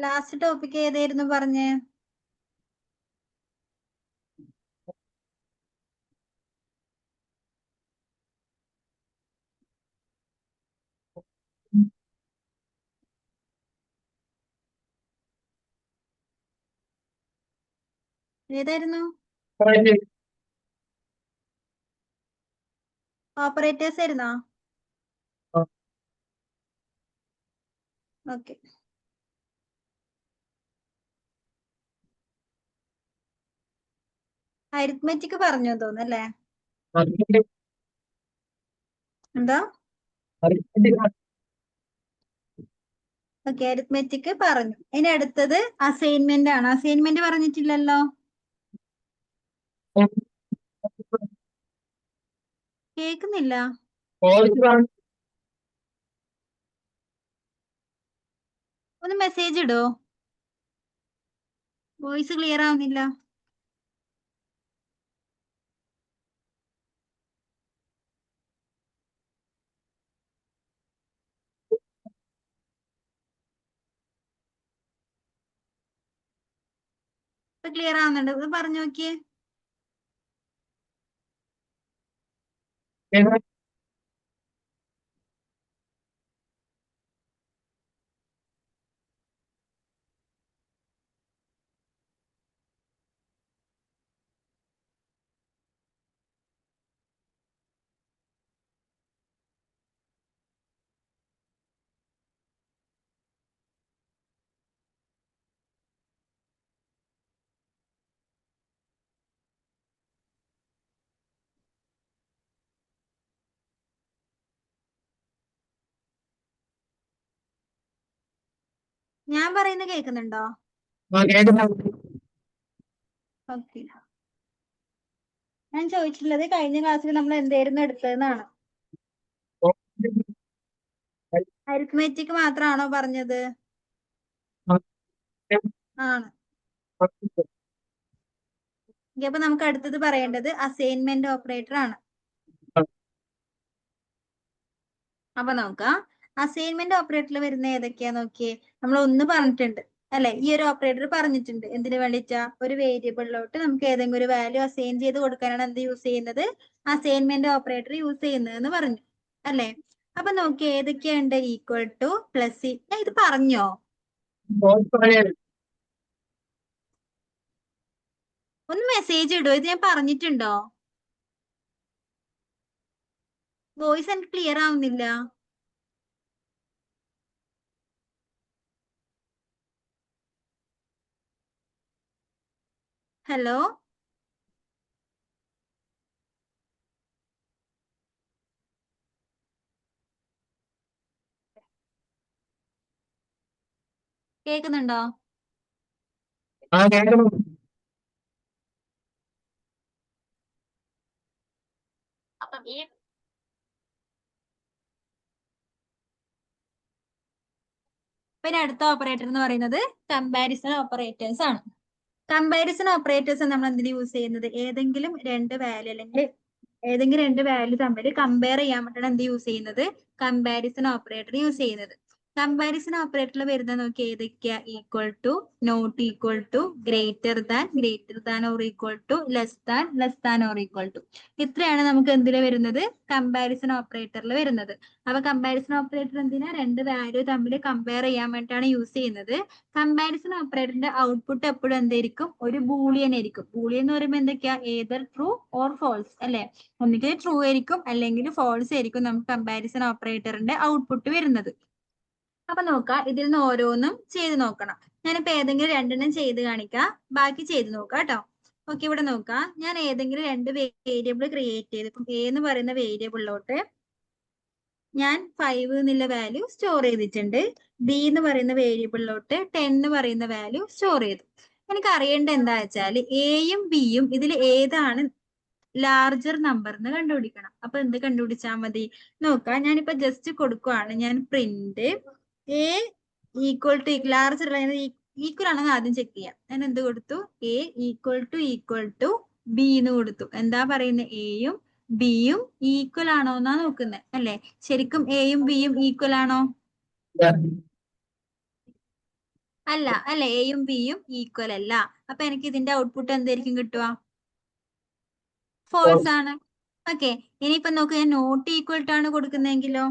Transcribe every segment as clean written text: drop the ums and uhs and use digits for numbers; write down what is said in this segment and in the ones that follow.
Last topic ഏതായിരുന്നു പറഞ്ഞേ? ഏതായിരുന്നു? ഓപ്പറേറ്റേഴ്സ് ആയിരുന്നോ? ഓക്കെ. അരിത്മെറ്റിക് പറഞ്ഞു തോന്നുന്നല്ലേ? എന്താ? ഓക്കെ, അരിത്മെറ്റിക് പറഞ്ഞു. ഇനി അടുത്തത് അസൈൻമെന്റ് ആണ്. അസൈൻമെന്റ് പറഞ്ഞിട്ടില്ലല്ലോ. കേക്കുന്നില്ല. ഒന്ന് മെസ്സേജ് ഇടോ? വോയിസ് ക്ലിയർ ആവുന്നില്ല. ഇപ്പൊ ക്ലിയർ ആവുന്നുണ്ട്. ഇത് പറഞ്ഞു നോക്കിയേ. ഞാൻ പറയുന്നത് കേൾക്കുന്നുണ്ടോ? ഓക്കെ. ഞാൻ ചോദിച്ചിട്ടുള്ളത് കഴിഞ്ഞ ക്ലാസ്സിൽ നമ്മൾ എന്തായിരുന്നു എടുത്തതെന്നാണ്. അരിത്മെറ്റിക് മാത്രമാണോ പറഞ്ഞത്? ആണ്. അപ്പൊ നമുക്ക് അടുത്തത് പറയേണ്ടത് അസൈൻമെന്റ് ഓപ്പറേറ്റർ ആണ്. അപ്പൊ നോക്കാം. അസൈൻമെന്റ് ഓപ്പറേറ്ററിൽ വരുന്ന ഏതൊക്കെയാ നോക്കിയേ. നമ്മൾ ഒന്ന് പറഞ്ഞിട്ടുണ്ട് അല്ലെ? ഈ ഒരു ഓപ്പറേറ്റർ പറഞ്ഞിട്ടുണ്ട്. എന്തിനു വേണ്ടിച്ചാ? ഒരു വേരിയബിളിലോട്ട് നമുക്ക് ഏതെങ്കിലും ഒരു വാല്യൂ അസൈൻ ചെയ്ത് കൊടുക്കാനാണ് എന്ത് യൂസ് ചെയ്യുന്നത്? അസൈൻമെന്റ് ഓപ്പറേറ്റർ യൂസ് ചെയ്യുന്നതെന്ന് പറഞ്ഞു അല്ലെ? അപ്പൊ നോക്കിയേ ഏതൊക്കെയുണ്ട്? Equal to, plus. ഇത് പറഞ്ഞോ? ഒന്ന് മെസ്സേജ് ഇടോ? ഇത് ഞാൻ പറഞ്ഞിട്ടുണ്ടോ? വോയിസ് എനിക്ക് ക്ലിയർ ആവുന്നില്ല. ഹലോ, കേക്കുന്നുണ്ടോ? അപ്പം ഈ പിന്നെ അടുത്ത ഓപ്പറേറ്റർ എന്ന് പറയുന്നത് കമ്പാരിസൺ ഓപ്പറേറ്റേഴ്സ് ആണ്. കമ്പാരിസൺ ഓപ്പറേറ്റേഴ്സ് നമ്മൾ എന്തിനു യൂസ് ചെയ്യുന്നത്? ഏതെങ്കിലും രണ്ട് വാല്യൂ അല്ലെങ്കിൽ ഏതെങ്കിലും രണ്ട് വാല്യൂ തമ്മിൽ കമ്പയർ ചെയ്യാൻ വേണ്ടിയാണ് എന്ത് യൂസ് ചെയ്യുന്നത്? കമ്പാരിസൺ ഓപ്പറേറ്റർ യൂസ് ചെയ്യുന്നത്. കമ്പാരിസൺ ഓപ്പറേറ്ററിൽ വരുന്ന നോക്കി ഏതൊക്കെയാ? Equal to, not equal to, greater than or equal to, less than or equal to. ഇത്രയാണ് നമുക്ക് എന്തിൽ വരുന്നത്? കമ്പാരിസൺ ഓപ്പറേറ്ററിൽ വരുന്നത്. അപ്പൊ കമ്പാരിസൺ ഓപ്പറേറ്റർ എന്തിനാ? രണ്ട് വാല്യൂ തമ്മിൽ കമ്പയർ ചെയ്യാൻ വേണ്ടിയിട്ടാണ് യൂസ് ചെയ്യുന്നത്. കമ്പാരിസൺ ഓപ്പറേറ്ററിന്റെ ഔട്ട്പുട്ട് എപ്പോഴും എന്തായിരിക്കും? ഒരു ബൂളിയൻ ആയിരിക്കും. ബൂളിയൻ എന്ന് പറയുമ്പോൾ എന്തൊക്കെയാ? ഏതർ ട്രൂ ഓർ ഫോൾസ് അല്ലെ? ഒന്നുകിൽ ട്രൂ ആയിരിക്കും അല്ലെങ്കിൽ ഫോൾസ് ആയിരിക്കും നമുക്ക് കമ്പാരിസൺ ഓപ്പറേറ്ററിന്റെ ഔട്ട്പുട്ട് വരുന്നത്. അപ്പൊ നോക്കാം, ഇതിൽ നിന്ന് ഓരോന്നും ചെയ്ത് നോക്കണം. ഞാനിപ്പോ ഏതെങ്കിലും രണ്ടെണ്ണം ചെയ്ത് കാണിക്കാം, ബാക്കി ചെയ്ത് നോക്കാം കേട്ടോ. ഓക്കെ, ഇവിടെ നോക്കാം. ഞാൻ ഏതെങ്കിലും രണ്ട് വേരിയബിൾ ക്രിയേറ്റ് ചെയ്ത്, ഇപ്പം എ എന്ന് പറയുന്ന വേരിയബിളിലോട്ട് ഞാൻ 5 എന്നുള്ള വാല്യൂ സ്റ്റോർ ചെയ്തിട്ടുണ്ട്. ബി എന്ന് പറയുന്ന വേരിയബിളിലോട്ട് 10 എന്ന് പറയുന്ന വാല്യൂ സ്റ്റോർ ചെയ്തു. എനിക്ക് അറിയേണ്ട എന്താ വെച്ചാൽ എയും ബിയും ഇതിൽ ഏതാണ് ലാർജർ നമ്പർ എന്ന് കണ്ടുപിടിക്കണം. അപ്പൊ എന്ത് കണ്ടുപിടിച്ചാൽ മതി? നോക്കാം, ഞാനിപ്പോ ജസ്റ്റ് കൊടുക്കുവാണ്. ഞാൻ print A equal to, larger equal ആണെന്ന് ആദ്യം ചെക്ക് ചെയ്യാം. ഞാൻ എന്ത് കൊടുത്തു? എ ഈക്വൽ ടു ബി എന്ന് കൊടുത്തു. എന്താ പറയുന്നത്? എയും ബിയും ഈക്വൽ ആണോ എന്നാ നോക്കുന്നത് അല്ലെ? ശരിക്കും എയും ബിയും ഈക്വൽ ആണോ? അല്ല അല്ലെ, എയും ബിയും ഈക്വൽ അല്ല. അപ്പൊ എനിക്ക് ഇതിന്റെ ഔട്ട്പുട്ട് എന്തായിരിക്കും കിട്ടുക? ഫോൾസ് ആണ്. ഓക്കെ, ഇനിയിപ്പൊ നോക്ക്, ഞാൻ നോട്ട് ഈക്വൽ ടു ആണ് കൊടുക്കുന്നതെങ്കിലോ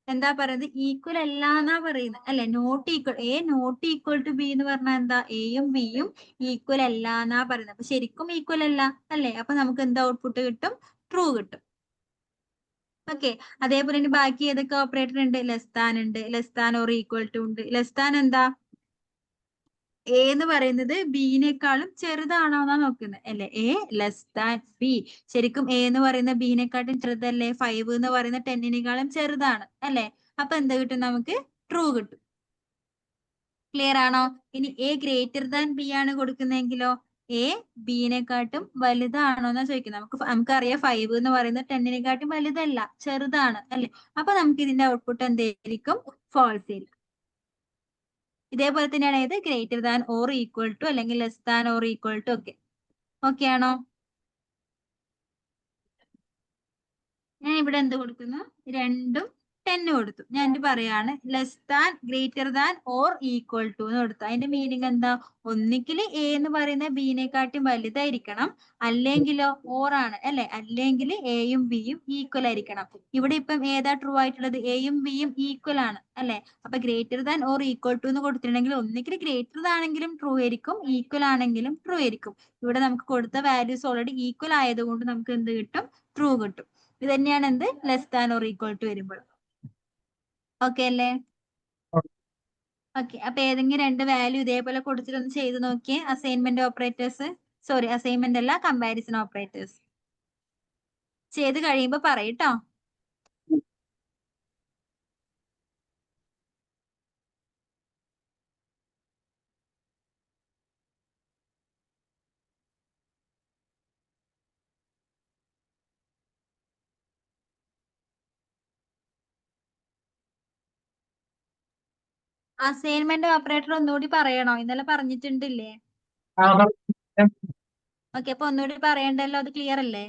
എന്താ പറയുന്നത്? ഈക്വൽ അല്ല എന്നാ പറയുന്നത് അല്ലെ. Not equal, A not equal to B എന്ന് പറഞ്ഞാൽ എന്താ? എയും ബിയും ഈക്വൽ അല്ല എന്നാ പറയുന്നത്. അപ്പൊ ശരിക്കും ഈക്വൽ അല്ല അല്ലെ. അപ്പൊ നമുക്ക് എന്താ ഔട്ട്പുട്ട് കിട്ടും? ട്രൂ കിട്ടും. ഓക്കെ, അതേപോലെ ഇനി ബാക്കി ഏതൊക്കെ ഓപ്പറേറ്റർ ഉണ്ട്? ലെസ് താൻ ഉണ്ട്, less than or equal to ഉണ്ട്. ലെസ് താൻ എന്താ? എ എന്ന് പറയുന്നത് ബിനേക്കാളും ചെറുതാണോ എന്നാ നോക്കുന്നത് അല്ലെ. A less than B. ശരിക്കും എ എന്ന് പറയുന്ന ബിനെക്കാട്ടും ചെറുതല്ലേ? 5 എന്ന് പറയുന്ന 10നേക്കാളും ചെറുതാണ് അല്ലെ. അപ്പൊ എന്ത് കിട്ടും നമുക്ക്? ട്രൂ കിട്ടും. ക്ലിയർ ആണോ? ഇനി എ ഗ്രേറ്റർ ദാൻ ബി ആണ് കൊടുക്കുന്നതെങ്കിലോ എ ബിനെക്കാട്ടും വലുതാണോ എന്നാ ചോദിക്കുന്നത്. നമുക്കറിയാം 5 എന്ന് പറയുന്നത് 10നേക്കാട്ടും വലുതല്ല, ചെറുതാണ് അല്ലെ. അപ്പൊ നമുക്ക് ഇതിന്റെ ഔട്ട്പുട്ട് എന്തായിരിക്കും? ഫോൾസ് ആയിരിക്കും. ഇതേപോലെ തന്നെയാണ് ഏത്? Greater than or equal to അല്ലെങ്കിൽ less than or equal to ഒക്കെ. ഓക്കെ ആണോ? ഞാൻ ഇവിടെ എന്ത് കൊടുക്കുന്നു? രണ്ടും 10 കൊടുത്തു. ഞാൻ എന്ത് പറയാണ്? Less than, greater than or equal to എന്ന് കൊടുത്തു. അതിന്റെ മീനിങ് എന്താ? ഒന്നിക്കൽ എ എന്ന് പറയുന്ന ബിനെക്കാട്ടും വലുതായിരിക്കണം, അല്ലെങ്കിലോ ഓർ ആണ് അല്ലെ, അല്ലെങ്കിൽ എയും ബിയും ഈക്വൽ ആയിരിക്കണം. ഇവിടെ ഇപ്പം ഏതാ ട്രൂ ആയിട്ടുള്ളത്? എയും ബിയും ഈക്വൽ ആണ് അല്ലെ. അപ്പൊ greater than or equal to എന്ന് കൊടുത്തിട്ടുണ്ടെങ്കിൽ ഒന്നിക്കൽ ഗ്രേറ്റർ ആണെങ്കിലും ട്രൂ ആയിരിക്കും, ഈക്വൽ ആണെങ്കിലും ട്രൂ ആയിരിക്കും. ഇവിടെ നമുക്ക് കൊടുത്ത വാല്യൂസ് ഓൾറെഡി ഈക്വൽ ആയതുകൊണ്ട് നമുക്ക് എന്ത് കിട്ടും? ട്രൂ കിട്ടും. ഇത് തന്നെയാണ് എന്ത്? Less than or equal to വരുമ്പോൾ. ഓക്കെ അല്ലേ? ഓക്കെ, അപ്പൊ ഏതെങ്കിലും രണ്ട് വാല്യൂ ഇതേപോലെ കൊടുത്തിട്ട് ഒന്ന് ചെയ്ത് നോക്കിയേ. അസൈൻമെന്റ് ഓപ്പറേറ്റേഴ്സ്, സോറി അസൈൻമെന്റ് അല്ല, കമ്പാരിസൺ ഓപ്പറേറ്റേഴ്സ്. ചെയ്ത് കഴിയുമ്പോ പറയട്ടോ. അസൈൻമെന്റ് ഓപ്പറേറ്റർ ഒന്നുകൂടി പറയണോ? ഇന്നലെ പറഞ്ഞിട്ടുണ്ടില്ലേ? ഓക്കെ, അപ്പൊ ഒന്നുകൂടി പറയണ്ടല്ലോ, അത് ക്ലിയർ അല്ലേ?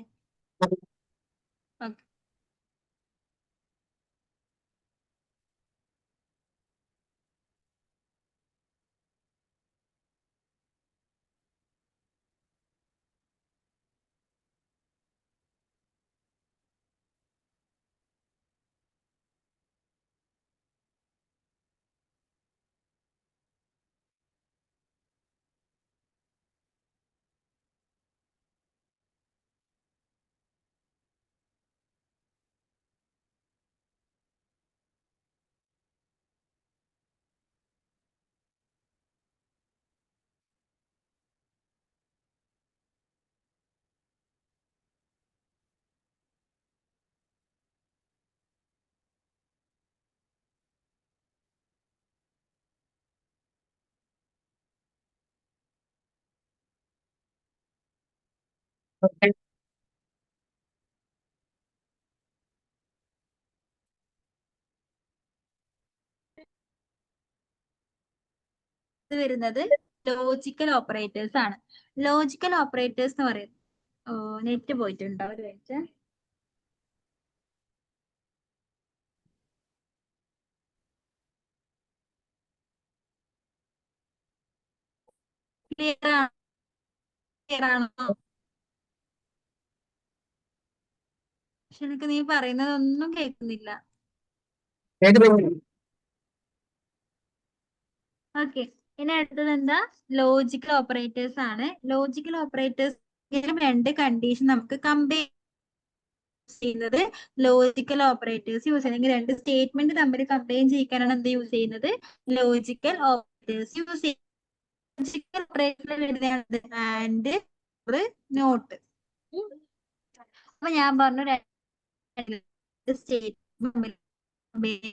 ഓക്കെ. ഇത് വരുന്നത് ലോജിക്കൽ ഓപ്പറേറ്റേഴ്സ് ആണ്. ലോജിക്കൽ ഓപ്പറേറ്റേഴ്സ് എന്ന് പറയുന്നത്, നെറ്റ് പോയിട്ടുണ്ടോ? ഒരു മിനിറ്റ്. ക്ലിയർ ആണോ? പക്ഷെ എനിക്ക് നീ പറയുന്നതൊന്നും കേൾക്കുന്നില്ല. ഓക്കെ, ഇനി അടുത്തത് എന്താ? ലോജിക്കൽ ഓപ്പറേറ്റേഴ്സ് ആണ്. ലോജിക്കൽ ഓപ്പറേറ്റേഴ്സ് രണ്ട് കണ്ടീഷൻ നമുക്ക് കമ്പയർ ചെയ്യുന്നത്. ലോജിക്കൽ ഓപ്പറേറ്റേഴ്സ് യൂസ് ചെയ്യുന്നത് രണ്ട് സ്റ്റേറ്റ്മെന്റ് തമ്മിൽ കമ്പയർ ചെയ്യിക്കാനാണ് എന്ത് യൂസ് ചെയ്യുന്നത്? ലോജിക്കൽ ഓപ്പറേറ്റേഴ്സ് യൂസ് ചെയ്യുന്നത്. ലോജിക്കൽ ഓപ്പറേറ്റർ വരുന്നത് ആൻഡ്, നോട്ട്. അപ്പൊ ഞാൻ പറഞ്ഞു സ്റ്റേറ്റ്മെന്റ്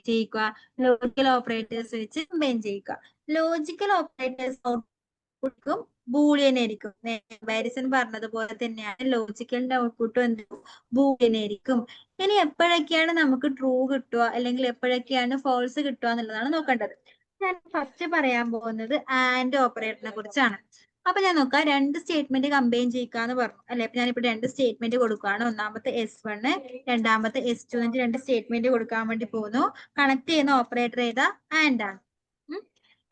ചെയ്യുക, ലോജിക്കൽ ഓപ്പറേറ്റേഴ്സ് വെച്ച് കമ്പൈൻ ചെയ്യുക. ലോജിക്കൽ ഓപ്പറേറ്റേഴ്സ് ഔട്ട്പുട്ടും ബൂളിയൻ ആയിരിക്കും. കമ്പാരിസൺ പറഞ്ഞതുപോലെ തന്നെയാണ് ലോജിക്കലിന്റെ ഔട്ട്പുട്ടും എന്ത്? ബൂളിയൻ ആയിരിക്കും. ഇനി എപ്പോഴൊക്കെയാണ് നമുക്ക് ട്രൂ കിട്ടുക അല്ലെങ്കിൽ എപ്പോഴൊക്കെയാണ് ഫോൾസ് കിട്ടുക എന്നുള്ളതാണ് നോക്കേണ്ടത്. ഞാൻ ഫസ്റ്റ് പറയാൻ പോകുന്നത് ആൻഡ് ഓപ്പറേറ്ററിനെ കുറിച്ചാണ്. അപ്പൊ ഞാൻ നോക്കാം, രണ്ട് സ്റ്റേറ്റ്മെന്റ് കമ്പൈൻ ചെയ്യിക്കാന്ന് പറഞ്ഞു അല്ലെ. അപ്പൊ ഞാനിപ്പോ രണ്ട് സ്റ്റേറ്റ്മെന്റ് കൊടുക്കുകയാണ്. ഒന്നാമത്തെ S1, രണ്ടാമത്തെ S2 എന്നിട്ട് രണ്ട് സ്റ്റേറ്റ്മെന്റ് കൊടുക്കാൻ വേണ്ടി പോകുന്നു. കണക്ട് ചെയ്യുന്ന ഓപ്പറേറ്റർ ഏതാ? ആൻഡ് ആണ്.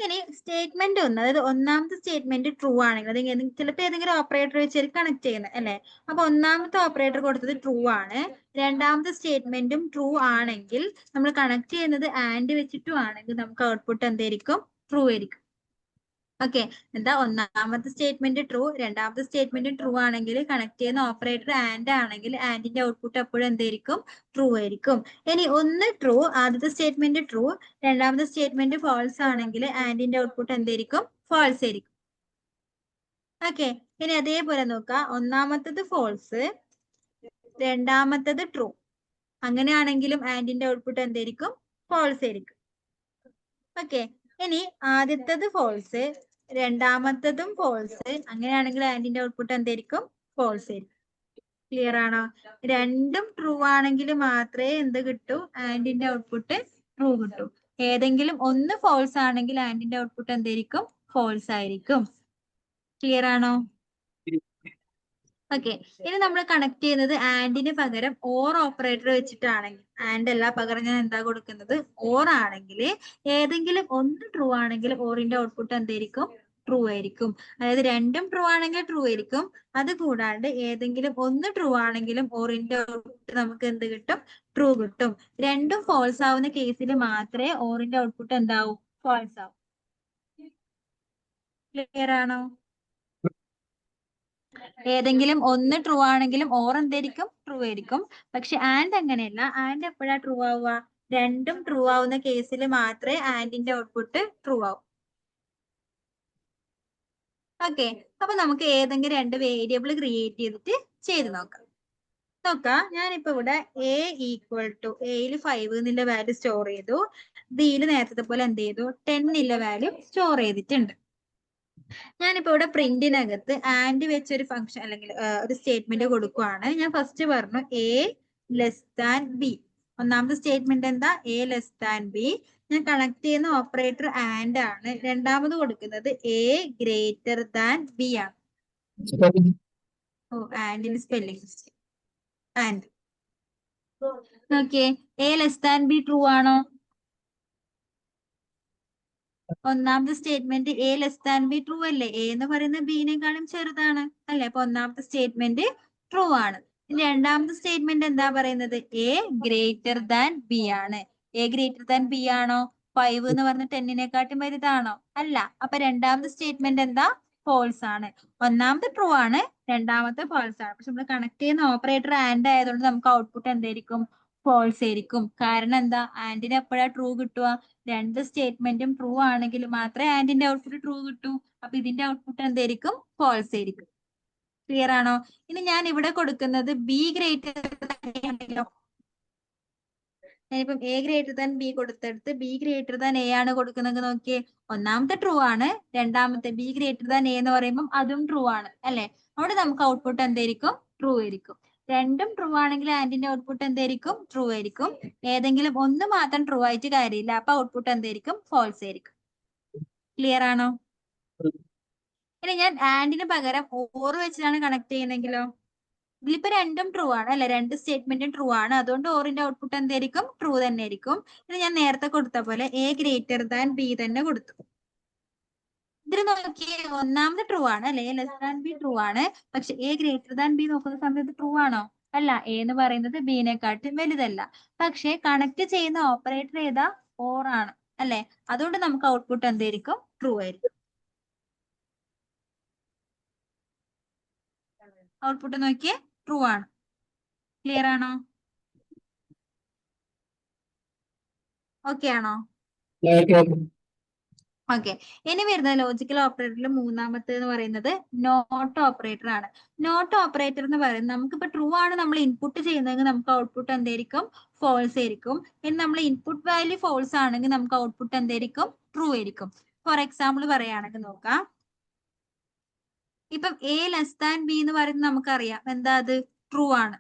ഇനി സ്റ്റേറ്റ്മെന്റ് ഒന്ന്, അതായത് ഒന്നാമത്തെ സ്റ്റേറ്റ്മെന്റ് ട്രൂ ആണെങ്കിൽ, അത് ചിലപ്പോൾ ഏതെങ്കിലും ഓപ്പറേറ്റർ വെച്ച് കണക്ട് ചെയ്യുന്നത് അല്ലെ. അപ്പൊ ഒന്നാമത്തെ ഓപ്പറേറ്റർ കൊടുത്തത് ട്രൂ ആണ്, രണ്ടാമത്തെ സ്റ്റേറ്റ്മെന്റും ട്രൂ ആണെങ്കിൽ നമ്മൾ കണക്ട് ചെയ്യുന്നത് ആൻഡ് വെച്ചിട്ടും ആണെങ്കിൽ നമുക്ക് ഔട്ട്പുട്ട് എന്തായിരിക്കും? ട്രൂ ആയിരിക്കും. ഓക്കെ, എന്താ ഒന്നാമത്തെ സ്റ്റേറ്റ്മെന്റ് ട്രൂ, രണ്ടാമത്തെ സ്റ്റേറ്റ്മെന്റ് ട്രൂ ആണെങ്കിൽ കണക്ട് ചെയ്യുന്ന ഓപ്പറേറ്റർ ആൻഡ് ആണെങ്കിൽ ആൻഡിന്റെ ഔട്ട്പുട്ട് എപ്പോഴും എന്തായിരിക്കും? ട്രൂ ആയിരിക്കും. ഇനി ഒന്ന് ട്രൂ, ആദ്യത്തെ സ്റ്റേറ്റ്മെന്റ് ട്രൂ, രണ്ടാമത്തെ സ്റ്റേറ്റ്മെന്റ് ഫാൾസ് ആണെങ്കിൽ ആൻഡിന്റെ ഔട്ട്പുട്ട് എന്തായിരിക്കും? ഫാൾസ് ആയിരിക്കും. ഓക്കെ, ഇനി അതേപോലെ നോക്കാം, ഒന്നാമത്തത് ഫോൾസ്, രണ്ടാമത്തത് ട്രൂ, അങ്ങനെയാണെങ്കിലും ആൻഡിന്റെ ഔട്ട്പുട്ട് എന്തായിരിക്കും? ഫാൾസ് ആയിരിക്കും. ഓക്കെ, ഇനി ആദ്യത്തത് ഫോൾസ്, രണ്ടാമത്തതും ഫോൾസ്, അങ്ങനെയാണെങ്കിൽ ആൻഡിന്റെ ഔട്ട്പുട്ട് എന്തായിരിക്കും? ഫോൾസ് ആയിരിക്കും. ക്ലിയർ ആണോ? രണ്ടും ട്രൂ ആണെങ്കിൽ മാത്രമേ എന്ത് കിട്ടൂ? ആൻഡിന്റെ ഔട്ട്പുട്ട് ട്രൂ കിട്ടൂ. ഏതെങ്കിലും ഒന്ന് ഫോൾസ് ആണെങ്കിൽ ആൻഡിന്റെ ഔട്ട്പുട്ട് എന്തായിരിക്കും? ഫോൾസ് ആയിരിക്കും. ക്ലിയർ ആണോ? ഓക്കെ, ഇനി നമ്മൾ കണക്ട് ചെയ്യുന്നത് ആൻഡിന് പകരം ഓർ ഓപ്പറേറ്റർ വെച്ചിട്ടാണെങ്കിൽ, ആൻഡ് അല്ല, പകരം ഞാൻ എന്താ കൊടുക്കുന്നത്? ഓർ ആണെങ്കിൽ ഏതെങ്കിലും ഒന്ന് ട്രൂ ആണെങ്കിൽ ഓറിന്റെ ഔട്ട്പുട്ട് എന്തായിരിക്കും? ട്രൂ ആയിരിക്കും. അതായത് രണ്ടും ട്രൂ ആണെങ്കിൽ ട്രൂ ആയിരിക്കും. അത് കൂടാണ്ട് ഏതെങ്കിലും ഒന്ന് ട്രൂ ആണെങ്കിലും ഓറിന്റെ ഔട്ട്പുട്ട് നമുക്ക് എന്ത് കിട്ടും? ട്രൂ കിട്ടും. രണ്ടും ഫോൾസ് ആവുന്ന കേസിൽ മാത്രമേ ഓറിന്റെ ഔട്ട്പുട്ട് എന്താവും? ഫോൾസ് ആവും. ക്ലിയർ ആണോ? ഏതെങ്കിലും ഒന്ന് ട്രൂ ആണെങ്കിലും ഓർ എന്തായിരിക്കും? ട്രൂ ആയിരിക്കും. പക്ഷെ ആൻഡ് അങ്ങനെയല്ല, ആൻഡ് എപ്പോഴാ ട്രൂ ആവുക? രണ്ടും ട്രൂ ആവുന്ന കേസിൽ മാത്രമേ ആൻഡിന്റെ ഔട്ട്പുട്ട് ട്രൂ ആവും. ഓക്കെ, അപ്പൊ നമുക്ക് ഏതെങ്കിലും രണ്ട് വേരിയബിൾ ക്രിയേറ്റ് ചെയ്തിട്ട് ചെയ്ത് നോക്കാം. ഞാനിപ്പോ ഇവിടെ എ ഈക്വൽ ടു, എയിൽ 5 എന്നുള്ള വാല്യൂ സ്റ്റോർ ചെയ്തു, ബിയിൽ നേരത്തെ പോലെ എന്ത് ചെയ്തു? 10 എന്നുള്ള വാല്യൂ സ്റ്റോർ ചെയ്തിട്ടുണ്ട്. ഞാനിപ്പോ ഇവിടെ പ്രിന്റിനകത്ത് ആൻഡ് വെച്ചൊരു ഫംഗ്ഷൻ അല്ലെങ്കിൽ ഒരു സ്റ്റേറ്റ്മെന്റ് കൊടുക്കുവാണ്. ഞാൻ ഫസ്റ്റ് പറഞ്ഞു എ ലെസ് ദാൻ ബി. ഒന്നാമത്തെ സ്റ്റേറ്റ്മെന്റ് എന്താ? A less than B. ഞാൻ കണക്ട് ചെയ്യുന്ന ഓപ്പറേറ്റർ ആൻഡ് ആണ്. രണ്ടാമത് കൊടുക്കുന്നത് എ ഗ്രേറ്റർ ദാൻ ബി ആണ്. ഓ, ആൻഡിന് സ്പെല്ലിംഗ് ആൻഡ്. നോക്കിയേ, A less than B true ആണോ? ഒന്നാമത്തെ statement A less than B true അല്ലേ? എ എന്ന് പറയുന്നത് ബിനേക്കാളും ചെറുതാണ് അല്ലെ? അപ്പൊ ഒന്നാമത്തെ സ്റ്റേറ്റ്മെന്റ് ട്രൂ ആണ്. രണ്ടാമത്തെ സ്റ്റേറ്റ്മെന്റ് എന്താ പറയുന്നത്? എ ഗ്രേറ്റർ ദാൻ ബി ആണ്. എ ഗ്രേറ്റർ ദാൻ ബി ആണോ? 5 എന്ന് പറഞ്ഞ 10നേക്കാട്ടും വലുതാണോ? അല്ല. അപ്പൊ രണ്ടാമത്തെ സ്റ്റേറ്റ്മെന്റ് എന്താ? ഫോൾസ് ആണ്. ഒന്നാമത്തെ ട്രൂ ആണ്, രണ്ടാമത്തെ ഫോൾസ് ആണ്. പക്ഷെ നമ്മൾ കണക്ട് ചെയ്യുന്ന ഓപ്പറേറ്റർ ആൻഡ് ആയതുകൊണ്ട് നമുക്ക് ഔട്ട്പുട്ട് എന്തായിരിക്കും? ഫോൾസ് ആയിരിക്കും. കാരണം എന്താ? ആൻഡിന് എപ്പോഴാ ട്രൂ കിട്ടുക? രണ്ട് സ്റ്റേറ്റ്മെന്റും ട്രൂ ആണെങ്കിൽ മാത്രമേ ആൻഡിന്റെ ഔട്ട്പുട്ട് ട്രൂ കിട്ടൂ. അപ്പൊ ഇതിന്റെ ഔട്ട്പുട്ട് എന്തായിരിക്കും? ഫോൾസ് ആയിരിക്കും. ക്ലിയർ ആണോ? ഇനി ഞാൻ ഇവിടെ കൊടുക്കുന്നത് ബി ഗ്രേറ്റർ ആണല്ലോ. ഞാനിപ്പം എ ഗ്രേറ്റർ ദാൻ ബി കൊടുത്തെടുത്ത് ബി ഗ്രേറ്റർ ദാൻ എ ആണ് കൊടുക്കുന്നത്. നോക്കിയേ, ഒന്നാമത്തെ ട്രൂ ആണ്, രണ്ടാമത്തെ ബി ഗ്രേറ്റർ ദാൻ എ എന്ന് പറയുമ്പോൾ അതും ട്രൂ ആണ് അല്ലെ? അവിടെ നമുക്ക് ഔട്ട്പുട്ട് എന്തായിരിക്കും? ട്രൂ ആയിരിക്കും. രണ്ടും ട്രൂ ആണെങ്കിൽ ആൻഡിന്റെ ഔട്ട്പുട്ട് എന്തായിരിക്കും? ട്രൂ ആയിരിക്കും. ഏതെങ്കിലും ഒന്ന് മാത്രം ട്രൂ ആയിട്ട് കാര്യമില്ല. അപ്പൊ ഔട്ട്പുട്ട് എന്തായിരിക്കും? ഫോൾസ് ആയിരിക്കും. ക്ലിയർ ആണോ? ഇനി ഞാൻ ആൻഡിന് പകരം ഓർ വെച്ചിട്ടാണ് കണക്ട് ചെയ്യുന്നെങ്കിലോ? ഇതിലിപ്പോ രണ്ടും ട്രൂ ആണ് അല്ലെ? രണ്ട് സ്റ്റേറ്റ്മെന്റും ട്രൂ ആണ്. അതുകൊണ്ട് ഓറിന്റെ ഔട്ട്പുട്ട് എന്തായിരിക്കും? ട്രൂ തന്നെ ആയിരിക്കും. ഇത് ഞാൻ നേരത്തെ കൊടുത്ത പോലെ എ ഗ്രേറ്റർ ദാൻ ബി തന്നെ കൊടുത്തു. ഇതിൽ നോക്കിയേ, ഒന്നാമത് ട്രൂ ആണ് അല്ലെ? A less than B true ആണ്. പക്ഷെ എ ഗ്രേറ്റർ ദാൻ ബി നോക്കുന്ന സമയത്ത് ട്രൂ ആണോ? അല്ല. എ എന്ന് പറയുന്നത് ബിനെക്കാട്ടും വലുതല്ല. പക്ഷെ കണക്ട് ചെയ്യുന്ന ഓപ്പറേറ്റർ ഏതാ? ഓർ ആണ് അല്ലെ? അതുകൊണ്ട് നമുക്ക് ഔട്ട്പുട്ട് എന്തായിരിക്കും? ട്രൂ ആയിരിക്കും. ഔട്ട്പുട്ട് നോക്കിയേ, ട്രൂ ആണ്. ക്ലിയർ ആണോ? ഓക്കെ ആണോ? ഓക്കെ, ഇനി വരുന്ന ലോജിക്കൽ ഓപ്പറേറ്ററിൽ മൂന്നാമത്തെ എന്ന് പറയുന്നത് നോട്ട് ഓപ്പറേറ്റർ ആണ്. നോട്ട് ഓപ്പറേറ്റർ എന്ന് പറയുന്നത് നമുക്കിപ്പോ ട്രൂ ആണ് നമ്മൾ ഇൻപുട്ട് ചെയ്യുന്നതെങ്കിൽ നമുക്ക് ഔട്ട്പുട്ട് എന്തായിരിക്കും? ഫോൾസ് ആയിരിക്കും. ഇനി നമ്മൾ ഇൻപുട്ട് വാല്യൂ ഫോൾസ് ആണെങ്കിൽ നമുക്ക് ഔട്ട്പുട്ട് എന്തായിരിക്കും? ട്രൂ ആയിരിക്കും. ഫോർ എക്സാമ്പിൾ പറയുകയാണെങ്കിൽ നോക്കാം. ഇപ്പം എ ലെസ് ദാൻ ബി എന്ന് പറയുന്നത് നമുക്കറിയാം എന്താ? അത് ട്രൂ ആണ്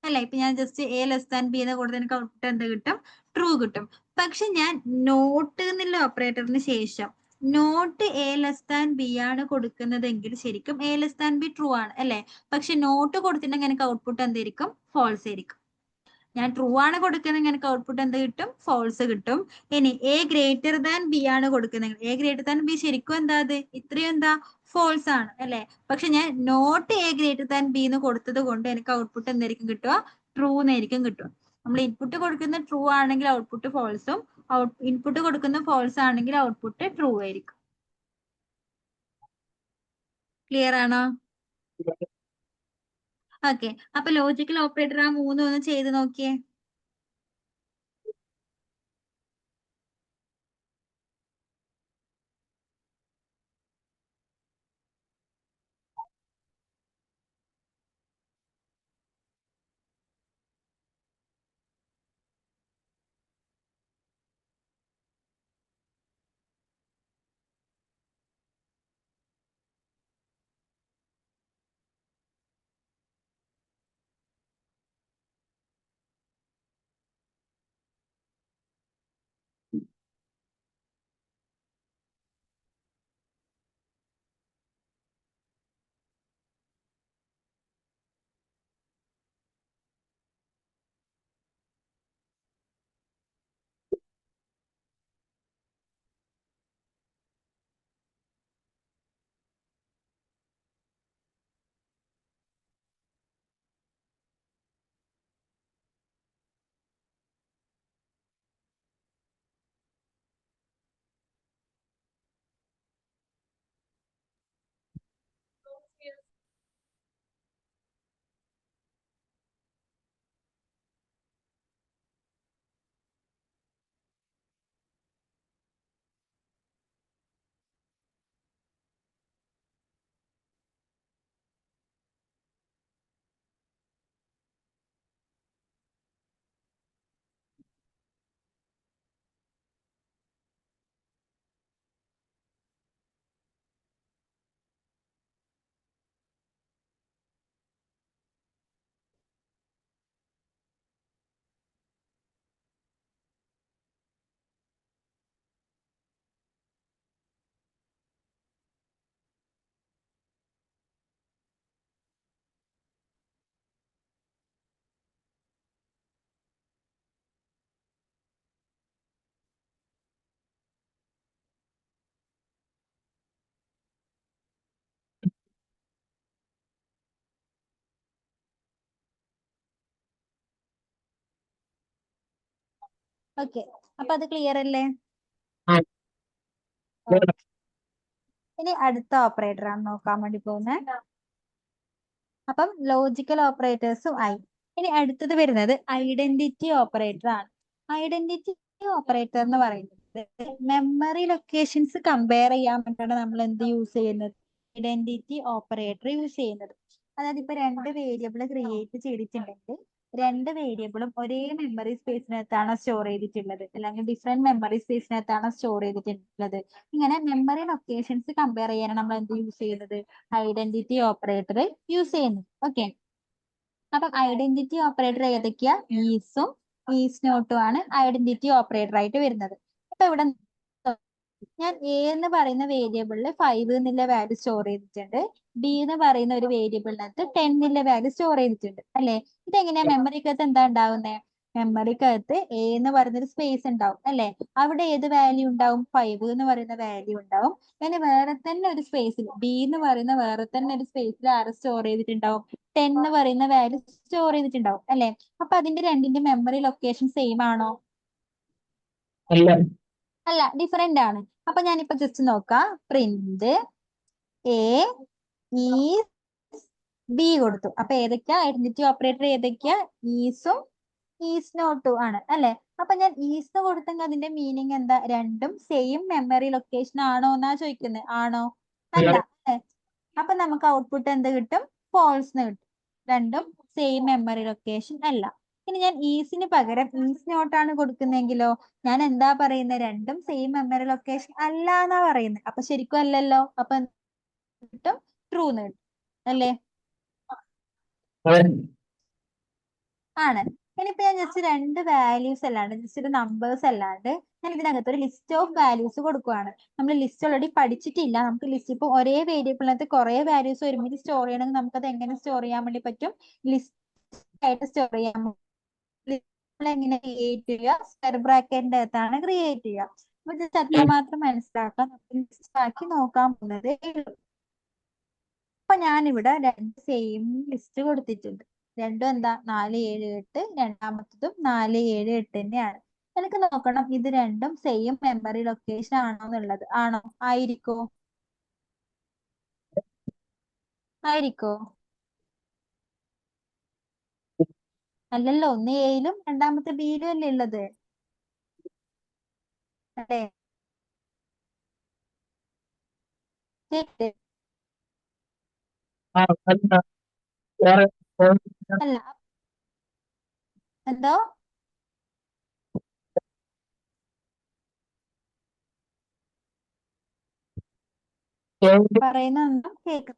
അല്ലെ? ഇപ്പൊ ഞാൻ just A less than B എന്ന് കൊടുത്ത് എനിക്ക് ഔട്ട്പുട്ട് എന്ത് കിട്ടും? ട്രൂ കിട്ടും. പക്ഷെ ഞാൻ നോട്ട് എന്നുള്ള ഓപ്പറേറ്ററിന് ശേഷം not A less than B ആണ് കൊടുക്കുന്നതെങ്കിൽ ശരിക്കും A less than B true ആണ് അല്ലെ? പക്ഷെ നോട്ട് കൊടുത്തിട്ടുണ്ടെങ്കിൽ എനിക്ക് ഔട്ട്പുട്ട് എന്തായിരിക്കും? ഫോൾസ് ആയിരിക്കും. ഞാൻ ട്രൂ ആണ് കൊടുക്കുന്നതെങ്കിൽ എനിക്ക് ഔട്ട്പുട്ട് എന്ത് കിട്ടും? ഫോൾസ് കിട്ടും. ഇനി എ ഗ്രേറ്റർ ദാൻ ബി ആണ് കൊടുക്കുന്നതെങ്കിൽ എ ഗ്രേറ്റർ ദാൻ ബി ശരിക്കും എന്താ അത്? ഇത്രയും എന്താ? ഫോൾസ് ആണ് അല്ലെ? പക്ഷെ ഞാൻ not A greater than B എന്ന് കൊടുത്തത് കൊണ്ട് എനിക്ക് ഔട്ട്പുട്ട് എന്തായിരിക്കും കിട്ടുക? ട്രൂ എന്നായിരിക്കും കിട്ടുക. നമ്മൾ ഇൻപുട്ട് കൊടുക്കുന്ന ട്രൂ ആണെങ്കിൽ ഔട്ട്പുട്ട് ഫോൾസും, ഇൻപുട്ട് കൊടുക്കുന്ന ഫോൾസ് ആണെങ്കിൽ ഔട്ട്പുട്ട് ട്രൂ ആയിരിക്കും. ക്ലിയർ ആണോ? ഓക്കെ, അപ്പൊ ലോജിക്കൽ ഓപ്പറേറ്റർ ആ മൂന്നും ഒന്ന് ചെയ്ത് നോക്കിയേ. ഓക്കെ, അപ്പൊ അത് ക്ലിയർ അല്ലേ? ഇനി അടുത്ത ഓപ്പറേറ്റർ ആണ് നോക്കാൻ വേണ്ടി പോകുന്നത്. അപ്പം ലോജിക്കൽ ഓപ്പറേറ്റേഴ്സും ആയി. ഇനി അടുത്തത് വരുന്നത് ഐഡന്റിറ്റി ഓപ്പറേറ്റർ ആണ്. ഐഡന്റിറ്റി ഓപ്പറേറ്റർ എന്ന് പറയുന്നത് മെമ്മറി ലൊക്കേഷൻസ് കമ്പയർ ചെയ്യാൻ വേണ്ടിയാണ് നമ്മൾ എന്ത് യൂസ് ചെയ്യുന്നത്? ഐഡന്റിറ്റി ഓപ്പറേറ്റർ യൂസ് ചെയ്യുന്നത്. അതായത് ഇപ്പൊ രണ്ട് വേരിയബിൾ ക്രിയേറ്റ് ചെയ്തിട്ടുണ്ടെങ്കിൽ രണ്ട് വേരിയബിളും ഒരേ മെമ്മറി സ്പേസിനകത്താണ് സ്റ്റോർ ചെയ്തിട്ടുള്ളത്, അല്ലെങ്കിൽ ഡിഫറെന്റ് മെമ്മറി സ്പേസിനകത്താണ് സ്റ്റോർ ചെയ്തിട്ടുള്ളത്. ഇങ്ങനെ മെമ്മറി ലൊക്കേഷൻസ് കമ്പയർ ചെയ്യാനാണ് നമ്മൾ എന്ത് യൂസ് ചെയ്യുന്നത്? ഐഡന്റിറ്റി ഓപ്പറേറ്റർ യൂസ് ചെയ്യുന്നത്. ഓക്കെ, അപ്പം ഐഡന്റിറ്റി ഓപ്പറേറ്റർ ഏതൊക്കെയാ? ഈസും ഈസ് നോട്ടും ആണ് ഐഡന്റിറ്റി ഓപ്പറേറ്റർ ആയിട്ട് വരുന്നത്. അപ്പൊ ഇവിടെ ഞാൻ എ എന്ന് പറയുന്ന വേരിയബിളിൽ 5 എന്നുള്ള വാല്യൂ സ്റ്റോർ ചെയ്തിട്ടുണ്ട്, ബി എന്ന് പറയുന്ന ഒരു വേരിയബിളിനകത്ത് 10 എന്നുള്ള വാല്യൂ സ്റ്റോർ ചെയ്തിട്ടുണ്ട് അല്ലെ? ഇതെങ്ങനെയാ മെമ്മറിക്കകത്ത് എന്താ ഉണ്ടാവുന്നത്? മെമ്മറിക്കകത്ത് എ എന്ന് പറയുന്ന ഒരു സ്പേസ് ഉണ്ടാവും അല്ലെ? അവിടെ ഏത് വാല്യൂ ഉണ്ടാവും? 5 എന്ന് പറയുന്ന വാല്യൂ ഉണ്ടാവും. പിന്നെ വേറെ തന്നെ ഒരു സ്പേസിൽ ബി എന്ന് പറയുന്ന വേറെ തന്നെ ഒരു സ്പേസിൽ ആര് സ്റ്റോർ ചെയ്തിട്ടുണ്ടാവും? 10 എന്ന് പറയുന്ന വാല്യൂ സ്റ്റോർ ചെയ്തിട്ടുണ്ടാവും അല്ലെ? അപ്പൊ അതിന്റെ രണ്ടിന്റെ മെമ്മറി ലൊക്കേഷൻ സെയിം ആണോ? അല്ല, ഡിഫറെന്റ് ആണ്. അപ്പൊ ഞാനിപ്പോ ജസ്റ്റ് നോക്കാം. പ്രിന്റ് എ ഈ ബി കൊടുത്തു. അപ്പൊ ഏതൊക്കെയാ ഐഡന്റിറ്റി ഓപ്പറേറ്റർ? ഏതൊക്കെയാ? ഈസും ഈസ് നോട്ടും ആണ് അല്ലെ? അപ്പൊ ഞാൻ ഈസ് കൊടുത്തെങ്കിൽ അതിന്റെ മീനിങ് എന്താ? രണ്ടും സെയിം മെമ്മറി ലൊക്കേഷൻ ആണോ എന്നാ ചോദിക്കുന്നത്. ആണോ? അല്ല അല്ലെ? അപ്പൊ നമുക്ക് ഔട്ട്പുട്ട് എന്ത് കിട്ടും? ഫോൾസ് കിട്ടും. രണ്ടും സെയിം മെമ്മറി ലൊക്കേഷൻ അല്ല. ഇനി ഞാൻ ഈസിന് പകരം ഈസ് നോട്ടാണ് കൊടുക്കുന്നെങ്കിലോ ഞാൻ എന്താ പറയുന്നത്? രണ്ടും സെയിം മെമ്മറി ലൊക്കേഷൻ അല്ല എന്നാ പറയുന്നത്. അപ്പൊ ശരിക്കും അല്ലല്ലോ. അപ്പൊ കിട്ടും? ട്രൂ എന്ന് കിട്ടും അല്ലേ? ആണ്. ഇനിയിപ്പോ ഞാൻ ജസ്റ്റ് രണ്ട് വാല്യൂസ് അല്ലാണ്ട്, ജസ്റ്റ് ഒരു നമ്പേഴ്സ് അല്ലാണ്ട് ഞാൻ ഇതിനകത്ത് ഒരു ലിസ്റ്റ് ഓഫ് വാല്യൂസ് കൊടുക്കുവാണ്. നമ്മൾ ലിസ്റ്റ് ഓൾറെഡി പഠിച്ചിട്ടില്ല. നമുക്ക് ലിസ്റ്റ് ഇപ്പൊ ഒരേ വേരിയബിളിനകത്ത് കുറെ വാല്യൂസ് ഒരുമിച്ച് സ്റ്റോർ ചെയ്യണമെങ്കിൽ നമുക്കത് എങ്ങനെ സ്റ്റോർ ചെയ്യാൻ വേണ്ടി പറ്റും? ലിസ്റ്റ് ആയിട്ട് സ്റ്റോർ ചെയ്യാൻ നമ്മൾ എങ്ങനെ ക്രിയേറ്റ് ചെയ്യുക? സ്ക്വയർ ബ്രാക്കറ്റിന്റെ അകത്താണ് ക്രിയേറ്റ് ചെയ്യുക. അപ്പൊ ജസ്റ്റ് അത്രമാത്രം മനസ്സിലാക്കാൻ ആക്കി നോക്കാൻ പോകുന്നത്. അപ്പൊ ഞാനിവിടെ രണ്ട് സെയിം ലിസ്റ്റ് കൊടുത്തിട്ടുണ്ട്. രണ്ടും എന്താ 4, 7, 8. രണ്ടാമത്തതും 4, 7, 8 തന്നെയാണ്. എനിക്ക് നോക്കണം ഇത് രണ്ടും സെയിം മെമ്മറി ലൊക്കേഷൻ ആണോ എന്നുള്ളത്. ആണോ? ആയിരിക്കോ? ആയിരിക്കോ? അല്ലല്ലോ, ഒന്ന് എയിലും രണ്ടാമത്തെ ബിയിലും അല്ലേ ഉള്ളത്, അല്ലേ? ശരി. അല്ല, എന്തോ പറയുന്നൊന്നും കേൾക്കും.